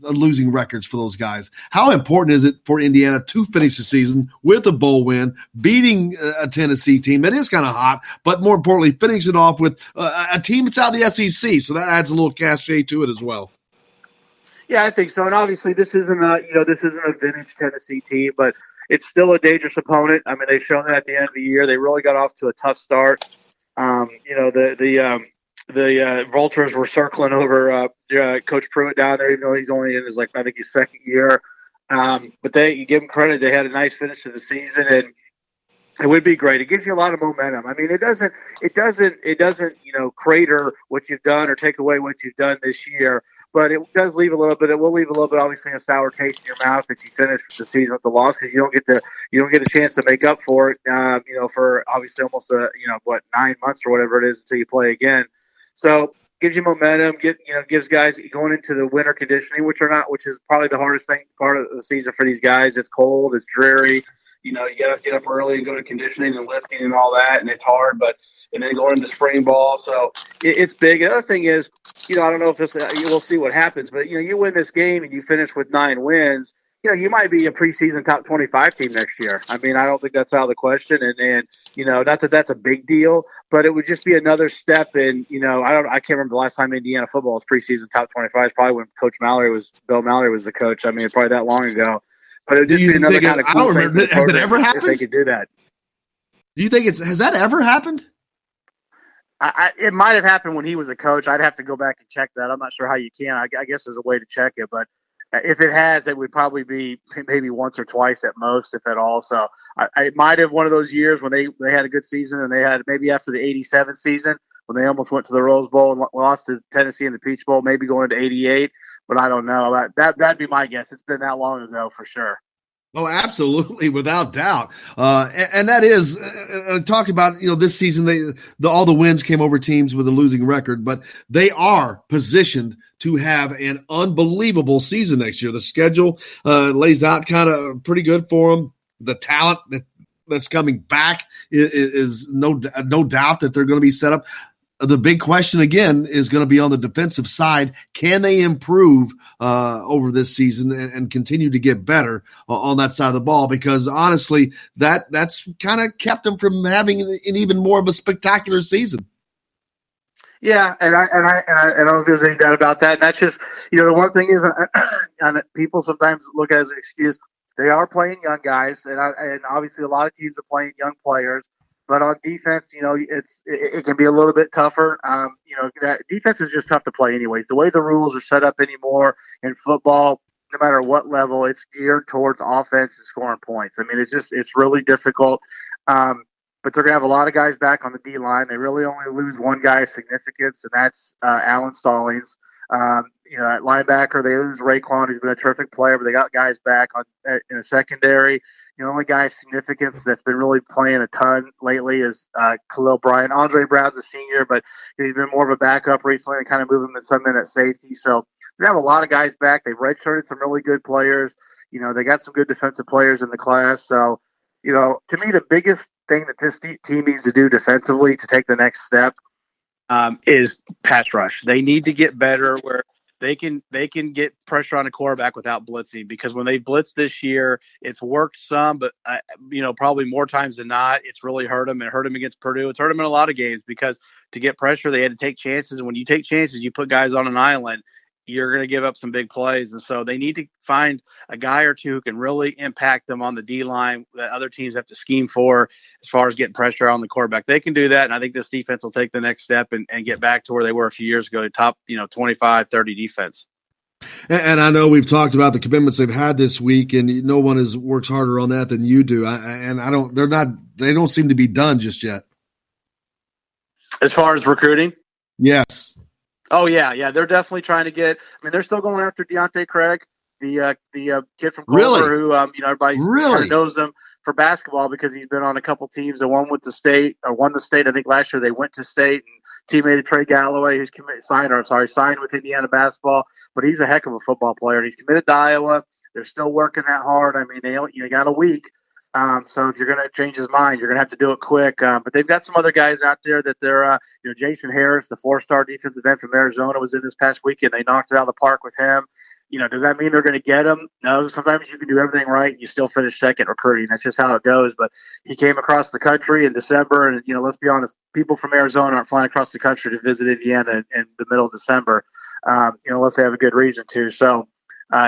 losing records for those guys. How important is it for Indiana to finish the season with a bowl win, beating a Tennessee team that is kind of hot, but more importantly, finishing it off with a team that's out of the SEC, so that adds a little cachet to it as well. Yeah, I think so. And obviously, this isn't a vintage Tennessee team, but it's still a dangerous opponent. I mean, they've shown that at the end of the year. They really got off to a tough start. the Vultures were circling over Coach Pruitt down there, even though he's only in his I think his second year. But you give them credit; they had a nice finish to the season, and it would be great. It gives you a lot of momentum. I mean, it doesn't crater what you've done or take away what you've done this year, but it does leave a little bit. It will leave a little bit, obviously, a sour taste in your mouth if you finish the season with the loss, because you don't get a chance to make up for it. For obviously almost 9 months or whatever it is until you play again. So gives you momentum. Gives guys going into the winter conditioning, which is probably the hardest part of the season for these guys. It's cold. It's dreary. You got to get up early and go to conditioning and lifting and all that, and it's hard. And then going into spring ball, so it's big. Another thing is, I don't know if we'll see what happens, but you win this game and you finish with 9 wins. You might be a preseason top 25 team next year. I mean, I don't think that's out of the question, and not that that's a big deal, but it would just be another step in. I can't remember the last time Indiana football was preseason top 25. It's probably when Bill Mallory was the coach. I mean, probably that long ago. But it would just be another kind of cool I don't remember. Has it ever happened? If they could do that. Do you think has that ever happened? It might have happened when he was a coach. I'd have to go back and check that. I'm not sure how you can. I guess there's a way to check it, but if it has, it would probably be maybe once or twice at most, if at all. So it might have one of those years when they had a good season, and they had maybe after the 87 season when they almost went to the Rose Bowl and lost to Tennessee in the Peach Bowl, maybe going into 88. But I don't know. That'd be my guess. It's been that long ago for sure. Oh, absolutely, without doubt. And that is talk about this season. All the wins came over teams with a losing record, but they are positioned to have an unbelievable season next year. The schedule lays out kind of pretty good for them. The talent that's coming back is no doubt that they're going to be set up. The big question again is going to be on the defensive side. Can they improve over this season and continue to get better on that side of the ball? Because honestly, that's kind of kept them from having an even more of a spectacular season. Yeah, and I don't know if there's any doubt about that. And that's just the one thing is, and people sometimes look at it as an excuse. They are playing young guys, and obviously a lot of teams are playing young players. But on defense, it can be a little bit tougher. That defense is just tough to play anyways. The way the rules are set up anymore in football, no matter what level, it's geared towards offense and scoring points. I mean, it's really difficult. But they're going to have a lot of guys back on the D-line. They really only lose one guy of significance, and that's Alan Stallings. At linebacker, they lose Raekwon, who's been a terrific player, but they got guys back in the secondary. The only guy of significance that's been really playing a ton lately is Khalil Bryant. Andre Brown's a senior, but he's been more of a backup recently and kind of moving to some in at safety. So we have a lot of guys back. They've redshirted some really good players. They got some good defensive players in the class. So, to me, the biggest thing that this team needs to do defensively to take the next step is pass rush. They need to get better where they can get pressure on the quarterback without blitzing, because when they blitz this year, it's worked some, but probably more times than not, it's really hurt them. It hurt them against Purdue. It's hurt them in a lot of games because to get pressure, they had to take chances. And when you take chances, you put guys on an island, you're going to give up some big plays. And so they need to find a guy or two who can really impact them on the D-line that other teams have to scheme for as far as getting pressure on the quarterback. They can do that, and I think this defense will take the next step and get back to where they were a few years ago, to top 25, 30 defense. And I know we've talked about the commitments they've had this week, and no one works harder on that than you do. They don't seem to be done just yet. As far as recruiting? Yes. Oh, yeah. They're definitely trying to get – they're still going after Deontay Craig, the kid from Culver, who everybody knows him for basketball because he's been on a couple teams that won the state. I think last year they went to state, and teammate Trey Galloway, who's signed with Indiana basketball, but he's a heck of a football player, and he's committed to Iowa. They're still working that hard. They got a week. So if you're going to change his mind, you're going to have to do it quick. But they've got some other guys out there that they're, Jason Harris, the 4-star defensive end from Arizona, was in this past weekend. They knocked it out of the park with him. Does that mean they're going to get him? No, sometimes you can do everything right and you still finish second recruiting. That's just how it goes. But he came across the country in December, and, let's be honest, people from Arizona aren't flying across the country to visit Indiana in the middle of December, unless they have a good reason to. So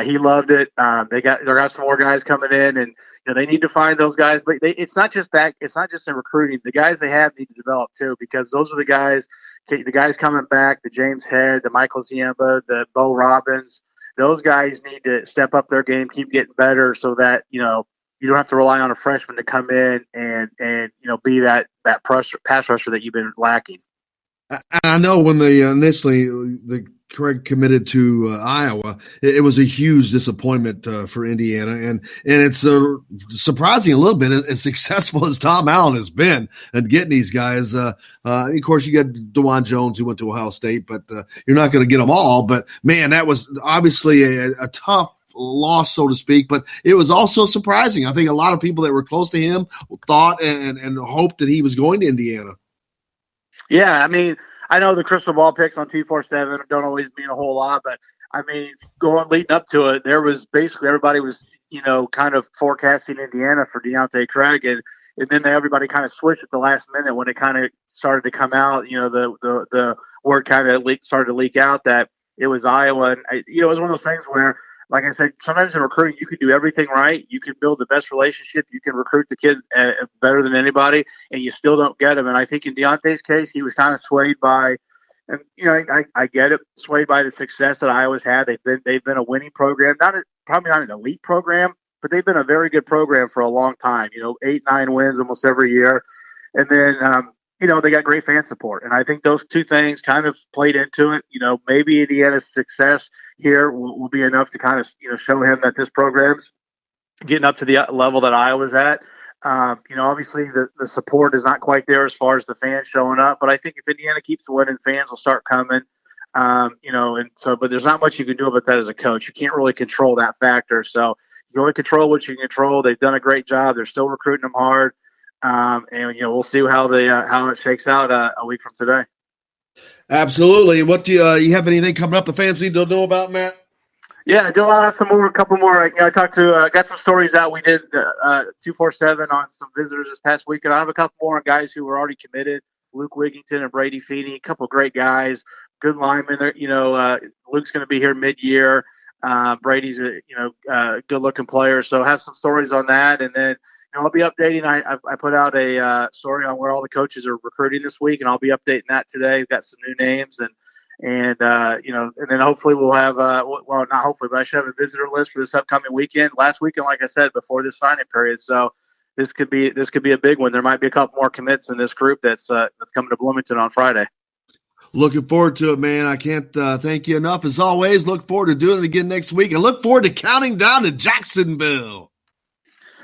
he loved it. They got some more guys coming in, and they need to find those guys, but it's not just that. It's not just in recruiting. The guys they have need to develop too, because those are the guys coming back, the James Head, the Michael Ziemba, the Bo Robbins. Those guys need to step up their game, keep getting better, so that you don't have to rely on a freshman to come in and be that pass rusher that you've been lacking. I know when they initially Craig committed to Iowa, it was a huge disappointment for Indiana, and it's surprising a little bit as successful as Tom Allen has been at getting these guys. Of course, you got DeJuan Jones who went to Ohio State, but you're not going to get them all. But man, that was obviously a tough loss, so to speak, but it was also surprising. I think a lot of people that were close to him thought and hoped that he was going to Indiana. Yeah, I mean, I know the crystal ball picks on 247 don't always mean a whole lot, but I mean, leading up to it, there was basically everybody was, kind of forecasting Indiana for Deontay Craig, and then everybody kind of switched at the last minute when it kind of started to come out. The word kind of started to leak out that it was Iowa, and it was one of those things where, like I said, sometimes in recruiting, you can do everything right. You can build the best relationship. You can recruit the kid better than anybody, and you still don't get him. And I think in Deontay's case, he was kind of swayed by, and I get it, swayed by the success that Iowa's had. They've been a winning program, probably not an elite program, but they've been a very good program for a long time. 8-9 wins almost every year, and then they got great fan support. And I think those two things kind of played into it. Maybe Indiana's success here will be enough to kind of, show him that this program's getting up to the level that Iowa's at. Obviously the support is not quite there as far as the fans showing up, but I think if Indiana keeps winning, fans will start coming. But there's not much you can do about that as a coach. You can't really control that factor. So you only control what you can control. They've done a great job. They're still recruiting them hard. We'll see how it shakes out a week from today. Absolutely. What do you have anything coming up the fans need to know about, Matt? Yeah, I'll have a couple more. I talked to, got some stories out. We did 247 on some visitors this past week, and I have a couple more guys who were already committed. Luke Wigington and Brady Feeney, a couple great guys, good linemen. Luke's going to be here mid-year. Brady's a good-looking player, so have some stories on that, and then. I'll be updating. I put out a story on where all the coaches are recruiting this week, and I'll be updating that today. We've got some new names, and then hopefully we'll have not hopefully, but I should have a visitor list for this upcoming weekend. Last weekend, like I said, before this signing period, so this could be a big one. There might be a couple more commits in this group that's coming to Bloomington on Friday. Looking forward to it, man. I can't thank you enough. As always, look forward to doing it again next week, and look forward to counting down to Jacksonville.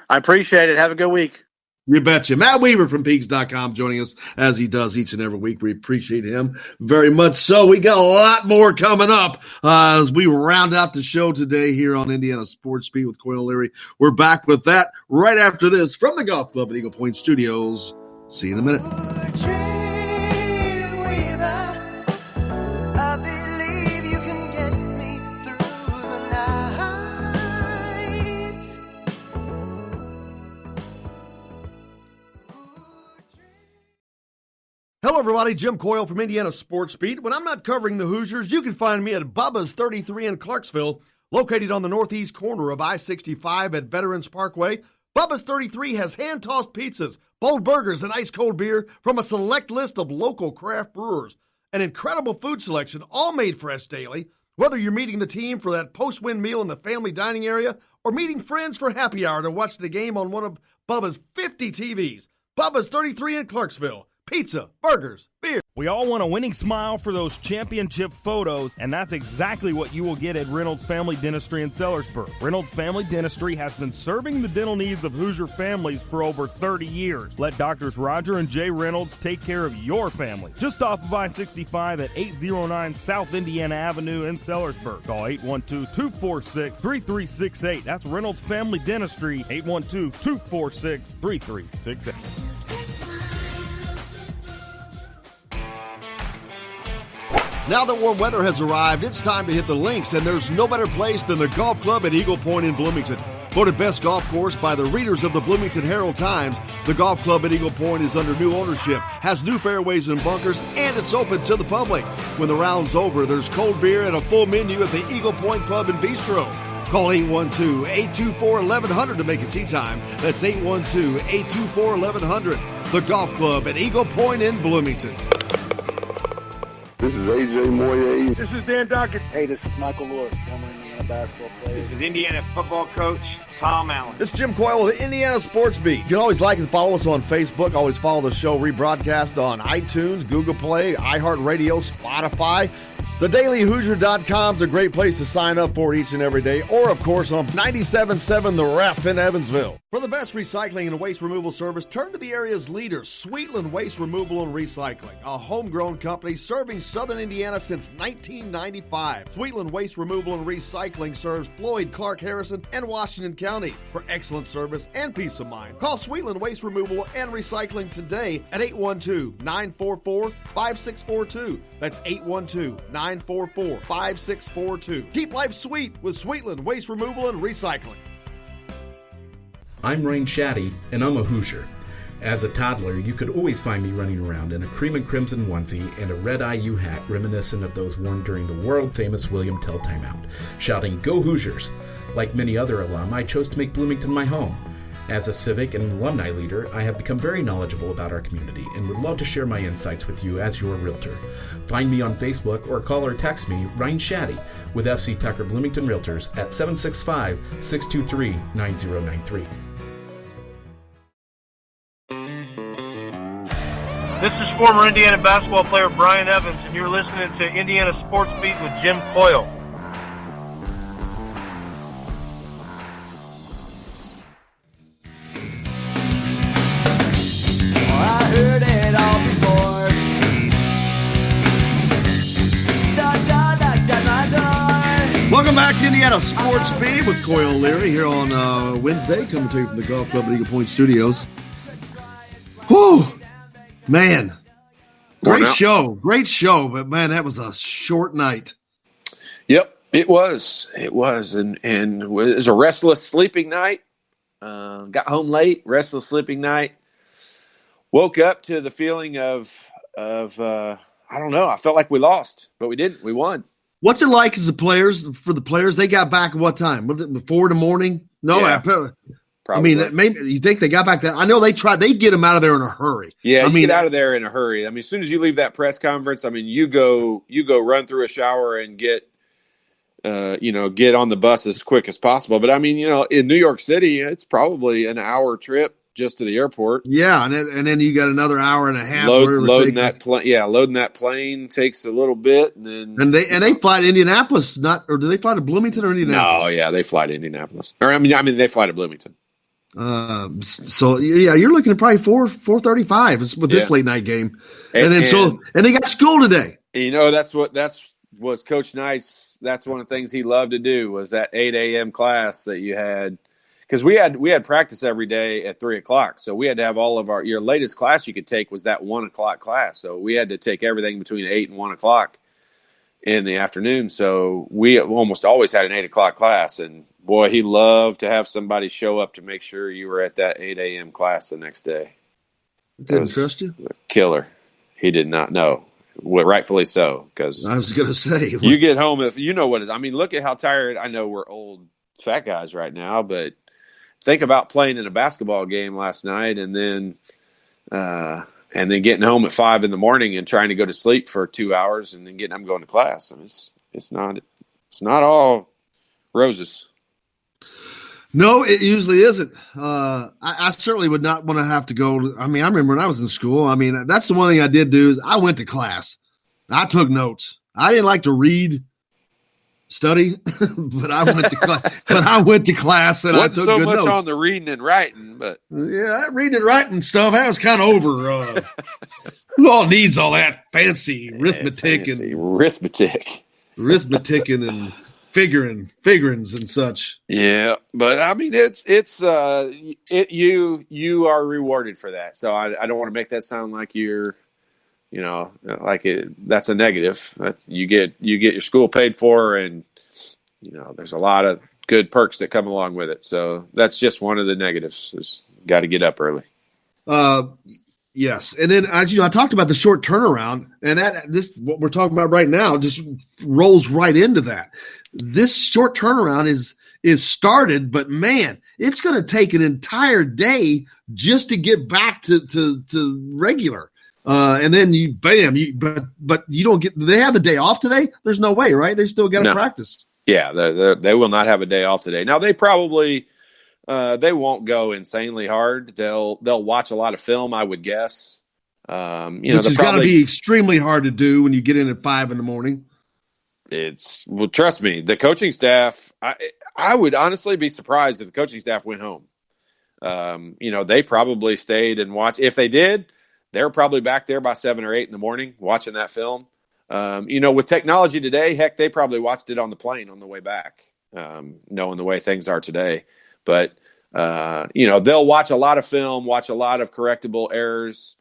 I appreciate it. Have a good week. You betcha. Matt Weaver from Peaks.com joining us as he does each and every week. We appreciate him very much. So we got a lot more coming up as we round out the show today here on Indiana Sports Beat with Coyle Leary. We're back with that right after this from the Golf Club at Eagle Point Studios. See you in a minute. Hello, everybody. Jim Coyle from Indiana Sports Beat. When I'm not covering the Hoosiers, you can find me at Bubba's 33 in Clarksville, located on the northeast corner of I-65 at Veterans Parkway. Bubba's 33 has hand-tossed pizzas, bold burgers, and ice-cold beer from a select list of local craft brewers. An incredible food selection, all made fresh daily. Whether you're meeting the team for that post-win meal in the family dining area or meeting friends for happy hour to watch the game on one of Bubba's 50 TVs. Bubba's 33 in Clarksville. Pizza, burgers, beer. We all want a winning smile for those championship photos, and that's exactly what you will get at Reynolds Family Dentistry in Sellersburg. Reynolds Family Dentistry has been serving the dental needs of Hoosier families for over 30 years. Let Doctors Roger and Jay Reynolds take care of your family. Just off of I-65 at 809 South Indiana Avenue in Sellersburg. Call 812-246-3368. That's Reynolds Family Dentistry, 812-246-3368. Now that warm weather has arrived, it's time to hit the links, and there's no better place than the Golf Club at Eagle Point in Bloomington. Voted best golf course by the readers of the Bloomington Herald-Times, the Golf Club at Eagle Point is under new ownership, has new fairways and bunkers, and it's open to the public. When the round's over, there's cold beer and a full menu at the Eagle Point Pub and Bistro. Call 812-824-1100 to make it tea time. That's 812-824-1100. The Golf Club at Eagle Point in Bloomington. This is AJ Moye. This is Dan Dockett. Hey, this is Michael Lewis, former Indiana basketball player. This is Indiana football coach Tom Allen. This is Jim Coyle with the Indiana Sports Beat. You can always like and follow us on Facebook. Always follow the show rebroadcast on iTunes, Google Play, iHeartRadio, Spotify. TheDailyHoosier.com is a great place to sign up for each and every day, or, of course, on 97.7 The Ref in Evansville. For the best recycling and waste removal service, turn to the area's leader, Sweetland Waste Removal and Recycling, a homegrown company serving southern Indiana since 1995. Sweetland Waste Removal and Recycling serves Floyd, Clark, Harrison, and Washington counties. For excellent service and peace of mind, call Sweetland Waste Removal and Recycling today at 812-944-5642. That's 812-944-5642. Keep life sweet with Sweetland Waste Removal and Recycling. I'm Rain Shaddy, and I'm a Hoosier. As a toddler, you could always find me running around in a cream and crimson onesie and a red IU hat reminiscent of those worn during the world-famous William Tell timeout, shouting, "Go Hoosiers!" Like many other alum, I chose to make Bloomington my home. As a civic and alumni leader, I have become very knowledgeable about our community and would love to share my insights with you as your realtor. Find me on Facebook or call or text me, Ryan Shaddy, with FC Tucker Bloomington Realtors at 765-623-9093. This is former Indiana basketball player Brian Evans, and you're listening to Indiana Sports Beat with Jim Coyle. I heard it all before. So don't knock at my door. Welcome back to Indiana Sports Beat with Coyle Leary here on Wednesday, coming to you from the Golf Club at Eagle Point Studios. Whew, man, great show, but man, that was a short night. Yep, it was, and it was a restless sleeping night. Got home late, restless sleeping night. Woke up to the feeling of I don't know. I felt like we lost, but we didn't. We won. What's it like as the players? For the players, they got back at what time? Was it 4 in the morning? No, yeah, probably. I mean, maybe you think they got back that? I know they tried. They get them out of there in a hurry. Yeah, get out of there in a hurry. I mean, as soon as you leave that press conference, I mean, you go run through a shower and get on the bus as quick as possible. But I mean, in New York City, it's probably an hour trip just to the airport. Yeah, and then you got another hour and a half. Loading that plane takes a little bit, and they fly to Indianapolis, or do they fly to Bloomington or Indianapolis? No, yeah, they fly to Indianapolis. Or I mean, they fly to Bloomington. So yeah, you're looking at probably 4:35 with this late night game, and they got school today. That's was Coach Knight's. That's one of the things he loved to do was that 8 a.m. class that you had. Because we had practice every day at 3:00, so we had to have all of your latest class you could take was that 1:00 class. So we had to take everything between 8 and 1:00 in the afternoon. So we almost always had an 8:00 class, and boy, he loved to have somebody show up to make sure you were at that 8 a.m. class the next day. Didn't trust you? Killer. He did not know. Well, rightfully so, because I was going to say you get home if you know what it is. I mean, look at how tired. I know we're old fat guys right now, but think about playing in a basketball game last night and then getting home at 5 a.m. and trying to go to sleep for 2 hours and then I'm going to class. I mean, it's not all roses. No, it usually isn't. I certainly would not want to have to go. I mean, I remember when I was in school. I mean, that's the one thing I did do is I went to class. I took notes. I didn't like to study, but I went to class. And I took so good much notes. On the reading and writing, but that reading and writing stuff that was kind of over. Who all needs all that fancy arithmetic and figurings and such. Yeah, but I mean, you are rewarded for that. So I don't want to make that sound like you're, that's a negative. You get your school paid for, and there's a lot of good perks that come along with it. So that's just one of the negatives. Is got to get up early. Yes, and then as I talked about the short turnaround, and what we're talking about right now just rolls right into that. This short turnaround is is started, but man, it's going to take an entire day just to get back to regular. And then but you don't get, do they have the day off today? There's no way, right? They still got to practice. Yeah. They will not have a day off today. Now they probably, they won't go insanely hard. They'll watch a lot of film, I would guess. Which has got to be extremely hard to do when you get in at 5 a.m. Well, trust me, the coaching staff, I would honestly be surprised if the coaching staff went home. They probably stayed and watched. If they did, they're probably back there by 7 or 8 in the morning watching that film. With technology today, heck, they probably watched it on the plane on the way back, knowing the way things are today. But, they'll watch a lot of film, watch a lot of correctable errors,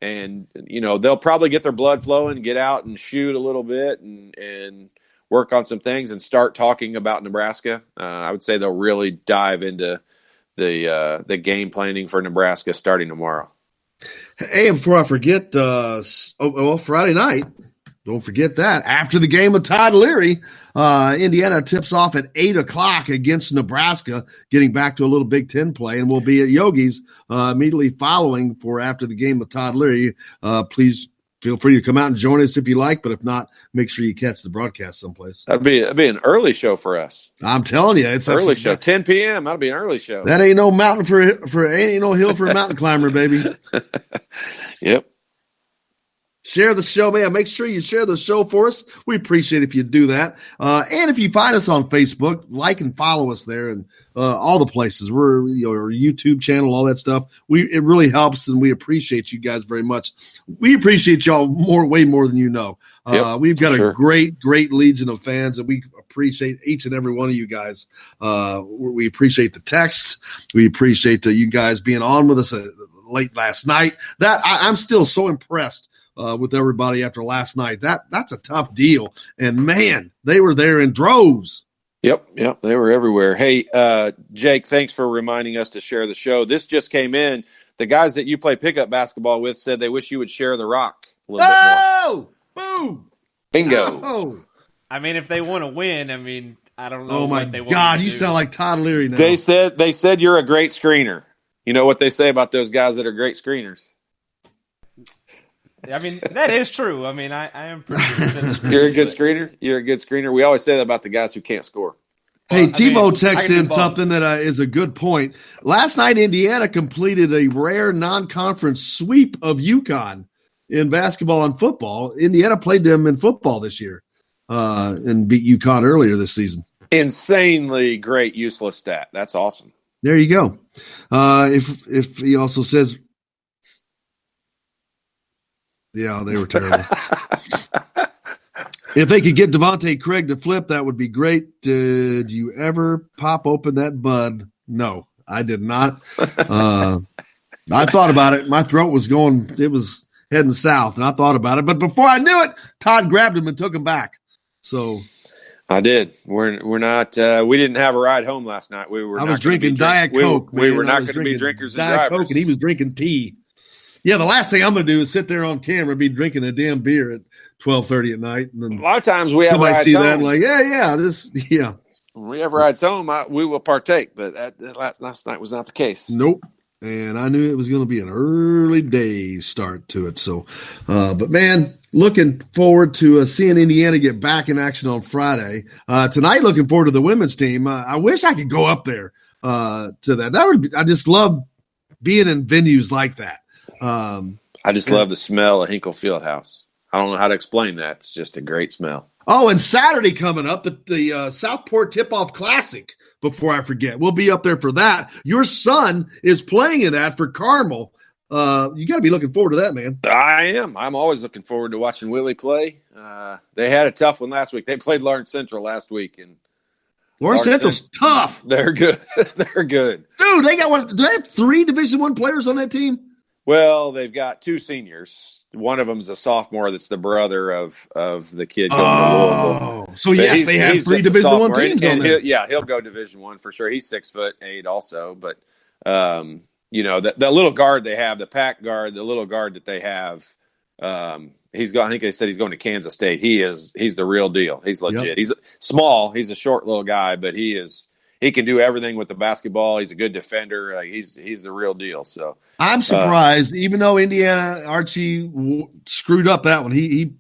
and, they'll probably get their blood flowing, get out and shoot a little bit and work on some things and start talking about Nebraska. I would say they'll really dive into the game planning for Nebraska starting tomorrow. Hey, before I forget, Friday night, don't forget that. After the game with Todd Leary, Indiana tips off at 8 o'clock against Nebraska, getting back to a little Big Ten play, and we'll be at Yogi's immediately following for after the game with Todd Leary. Please feel free to come out and join us if you like, but if not, make sure you catch the broadcast someplace. That'd be an early show for us. I'm telling you, it's early show, 10 p.m. That'll be an early show. That ain't no mountain ain't no hill for a mountain climber, baby. Yep. Share the show, man. Make sure you share the show for us. We appreciate if you do that. And if you find us on Facebook, like and follow us there and all the places. We're our YouTube channel, all that stuff. It really helps, and we appreciate you guys very much. We appreciate y'all way more than you know. We've got a great legion of fans, and we appreciate each and every one of you guys. We appreciate the texts. We appreciate you guys being on with us late last night. That I'm still so impressed with everybody after last night. That's a tough deal. And, man, they were there in droves. Yep, they were everywhere. Hey, Jake, thanks for reminding us to share the show. This just came in. The guys that you play pickup basketball with said they wish you would share the rock a little bit more. Boom! Bingo. Oh. I mean, if they want to win, I don't know. Oh, my God, you sound like Todd Leary now. They said you're a great screener. You know what they say about those guys that are great screeners? That is true. I am pretty good. You're a good screener. You're a good screener. We always say that about the guys who can't score. Hey, Tebow texted in something that is a good point. Last night, Indiana completed a rare non-conference sweep of UConn in basketball and football. Indiana played them in football this year and beat UConn earlier this season. Insanely great, useless stat. That's awesome. There you go. If he also says, yeah, they were terrible. If they could get Devontae Craig to flip, that would be great. Did you ever pop open that bud? No, I did not. I thought about it. My throat was going, it was heading south, and I thought about it. But before I knew it, Todd grabbed him and took him back. So I did. We're not. We didn't have a ride home last night. I was drinking Diet Coke. We were not going to be drinkers and Diet drivers. Coke, and he was drinking tea. Yeah, the last thing I'm going to do is sit there on camera and be drinking a damn beer at 12:30 at night. And then a lot of times we have rides see home. that like, yeah. When we have rides home, we will partake, but last night was not the case. Nope. And I knew it was going to be an early day start to it. So, but man, looking forward to seeing Indiana get back in action on Friday. Tonight, looking forward to the women's team. I wish I could go up there to that. I just love being in venues like that. I just love the smell of Hinkle Fieldhouse. I don't know how to explain that. It's just a great smell. Oh, and Saturday coming up, the Southport Tip-Off Classic, before I forget. We'll be up there for that. Your son is playing in that for Carmel. You got to be looking forward to that, man. I am. I'm always looking forward to watching Willie play. They had a tough one last week. They played Lawrence Central last week. And Lawrence Central's tough. They're good. They're good. Dude, do they have 3 Division I players on that team? Well, they've got 2 seniors. One of them's a sophomore that's the brother of the kid going to Louisville. So, yes, they have 3 Division I teams on there. He'll go Division I for sure. He's 6'8" also. But, the little guard they have, the pack guard, the little guard that they have, I think they said he's going to Kansas State. He's the real deal. He's legit. Yep. He's small. He's a short little guy, but he is he can do everything with the basketball. He's a good defender. Like he's the real deal. So I'm surprised, even though Indiana Archie screwed up that one. He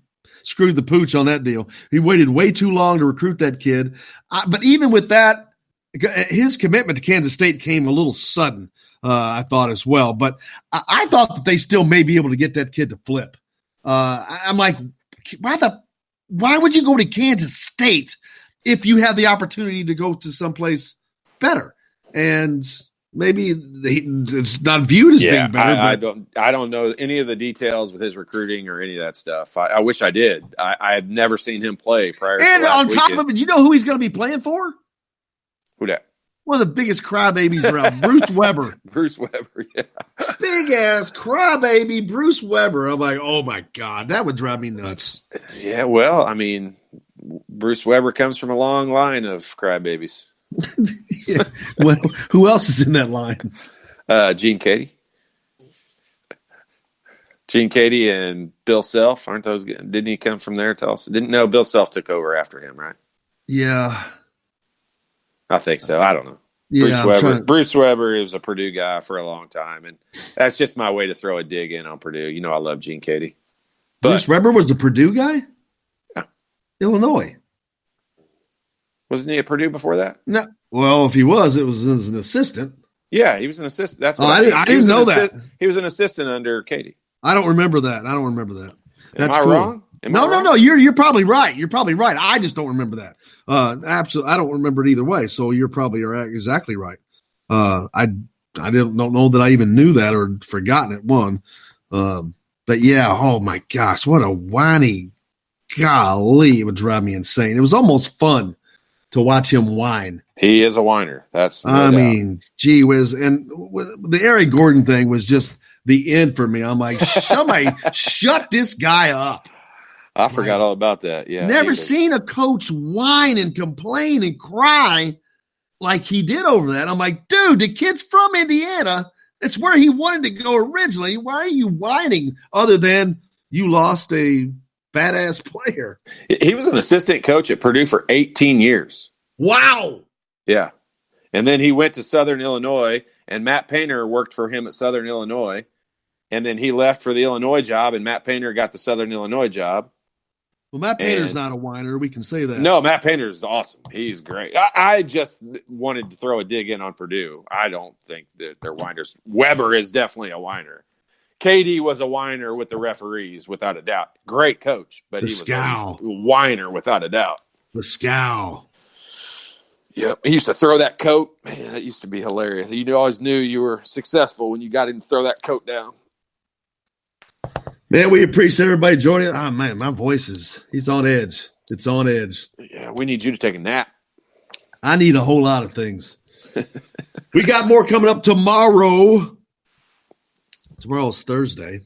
screwed the pooch on that deal. He waited way too long to recruit that kid. But even with that, his commitment to Kansas State came a little sudden, I thought as well. But I thought that they still may be able to get that kid to flip. I'm like, why would you go to Kansas State if you have the opportunity to go to someplace better? And maybe it's not viewed as being better. I don't know any of the details with his recruiting or any of that stuff. I wish I did. I had never seen him play prior. And to on top of it, you know who he's going to be playing for? Who that? One of the biggest crybabies around, Bruce Weber. Bruce Weber, yeah. Big ass crybaby Bruce Weber. I'm like, oh my God, that would drive me nuts. Yeah, well, I mean, Bruce Weber comes from a long line of crybabies. Yeah. Well, who else is in that line? Gene Katie. Gene Katie and Bill Self, aren't those good? Didn't he come from there? Didn't know Bill Self took over after him, right? Yeah. I think so. I don't know. Yeah, Bruce Weber is a Purdue guy for a long time, and that's just my way to throw a dig in on Purdue. You know, I love Gene Katie. Bruce Weber was the Purdue guy? Yeah. Illinois. Wasn't he at Purdue before that? No. Well, if he was, it was as an assistant. Yeah, he was an assistant. That's what I didn't know that. He was an assistant under Katie. I don't remember that. That's Am I cool. wrong? No. You're probably right. I just don't remember that. Absolutely, I don't remember it either way. So you're probably exactly right. I don't know that I even knew that or forgotten it. But yeah. Oh my gosh, what a whiny! Golly, it would drive me insane. It was almost fun to watch him whine. He is a whiner. That's I mean, gee whiz. And the Eric Gordon thing was just the end for me. I'm like, somebody shut this guy up. I forgot all about that. Yeah. Never seen a coach whine and complain and cry like he did over that. I'm like, dude, the kid's from Indiana. It's where he wanted to go originally. Why are you whining other than you lost a badass player? He was an assistant coach at Purdue for 18 years. Wow. Yeah. And then he went to Southern Illinois, and Matt Painter worked for him at Southern Illinois. And then he left for the Illinois job, and Matt Painter got the Southern Illinois job. Well, Matt Painter's not a whiner. We can say that. No, Matt Painter's awesome. He's great. I just wanted to throw a dig in on Purdue. I don't think that they're whiners. Weber is definitely a whiner. Katie was a whiner with the referees, without a doubt. Great coach, but he was a whiner without a doubt. The scowl. Yep. He used to throw that coat. Man, that used to be hilarious. You always knew you were successful when you got him to throw that coat down. Man, we appreciate everybody joining. Oh, man, my voice he's on edge. It's on edge. Yeah, we need you to take a nap. I need a whole lot of things. We got more coming up tomorrow. Tomorrow's Thursday.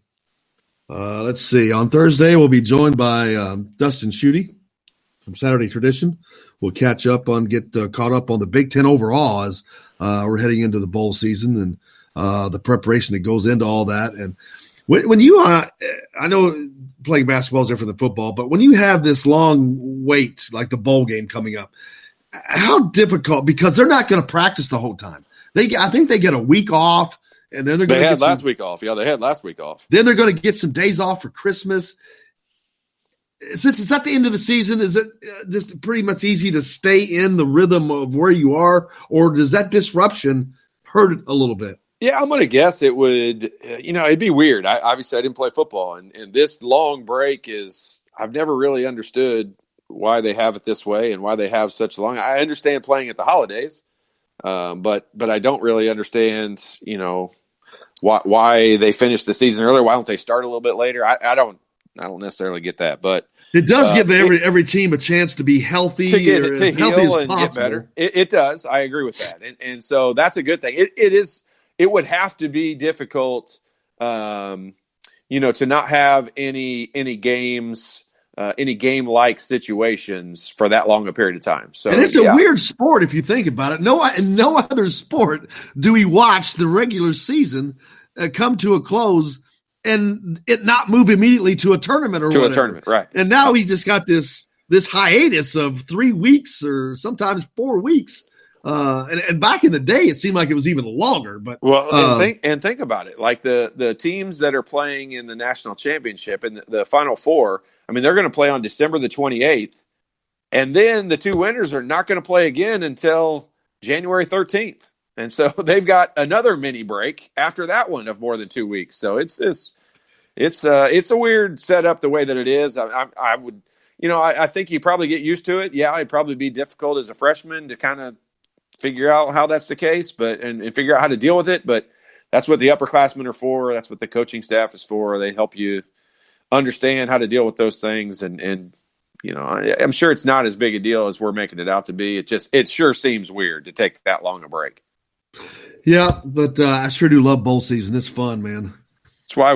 Let's see. On Thursday, we'll be joined by Dustin Schutte from Saturday Tradition. We'll catch up get caught up on the Big Ten overall as we're heading into the bowl season and the preparation that goes into all that. And when you, I know playing basketball is different than football, but when you have this long wait, like the bowl game coming up, how difficult, because they're not going to practice the whole time. I think they get a week off, and then they had last week off. Yeah, they had last week off. Then they're going to get some days off for Christmas. Since it's at the end of the season, is it just pretty much easy to stay in the rhythm of where you are, or does that disruption hurt it a little bit? Yeah, I'm going to guess it would, it'd be weird. Obviously, I didn't play football, and this long break I've never really understood why they have it this way and why they have such long. I understand playing at the holidays, but I don't really understand, why they finished the season earlier. Why don't they start a little bit later? I don't necessarily get that, but it does give every team a chance to be healthy, to heal and get better. It does. I agree with that, and so that's a good thing. It is. It would have to be difficult, to not have any games, any game-like situations for that long a period of time. So, and it's a weird sport if you think about it. In no other sport do we watch the regular season come to a close and it not move immediately to a tournament or whatever. A tournament, right? And now we just got this hiatus of 3 weeks or sometimes 4 weeks And back in the day, it seemed like it was even longer. But think about it. Like the teams that are playing in the national championship and the Final Four, I mean, they're going to play on December the 28th. And then the two winners are not going to play again until January 13th. And so they've got another mini break after that one of more than 2 weeks. So it's a weird setup the way that it is. I would, I think you probably get used to it. Yeah, it'd probably be difficult as a freshman to kind of figure out how that's the case, and figure out how to deal with it. But that's what the upperclassmen are for. That's what the coaching staff is for. They help you understand how to deal with those things. And I'm sure it's not as big a deal as we're making it out to be. It sure seems weird to take that long a break. Yeah, but I sure do love bowl season. It's fun, man. That's why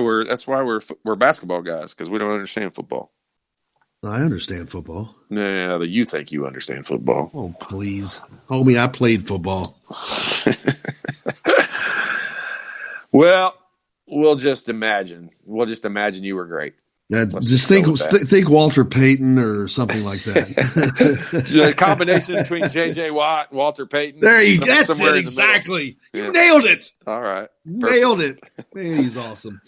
we're basketball guys, because we don't understand football. I understand football. Yeah, you think you understand football. Oh, please. Homie, I played football. Well, we'll just imagine you were great. Just think Walter Payton or something like that. A combination between J.J. Watt and Walter Payton. That's it, exactly. You nailed it. All right. Nailed it. Man, he's awesome.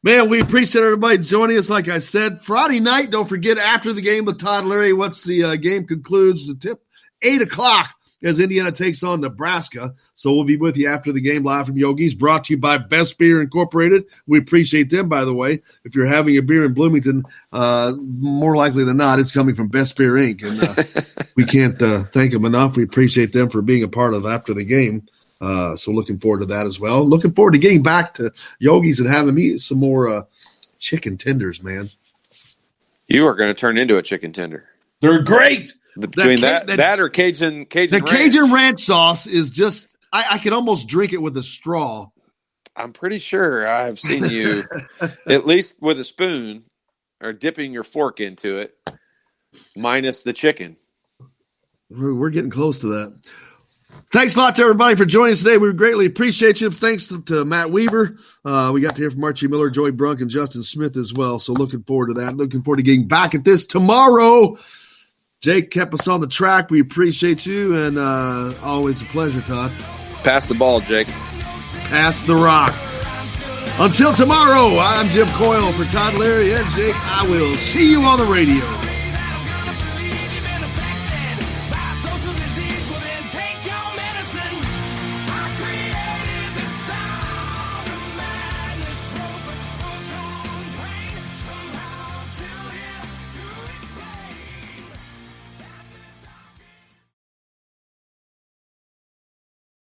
Man, we appreciate everybody joining us. Like I said, Friday night, don't forget, after the game with Todd Leary, once the game concludes, the tip, 8 o'clock as Indiana takes on Nebraska. So we'll be with you after the game live from Yogi's, brought to you by Best Beer Incorporated. We appreciate them, by the way. If you're having a beer in Bloomington, more likely than not, it's coming from Best Beer Inc. And we can't thank them enough. We appreciate them for being a part of after the game. So looking forward to that as well. Looking forward to getting back to Yogi's and having me some more chicken tenders, man. You are going to turn into a chicken tender. They're great. Between that or Cajun the ranch. Cajun ranch sauce is just I could almost drink it with a straw. I'm pretty sure I've seen you at least with a spoon or dipping your fork into it, minus the chicken. We're getting close to that. Thanks a lot to everybody for joining us today. We greatly appreciate you. Thanks to Matt Weaver. We got to hear from Archie Miller, Joey Brunk, and Justin Smith as well. So looking forward to that. Looking forward to getting back at this tomorrow. Jake kept us on the track. We appreciate you, and always a pleasure, Todd. Pass the ball, Jake. Pass the rock. Until tomorrow, I'm Jim Coyle for Todd Leary and Jake. I will see you on the radio.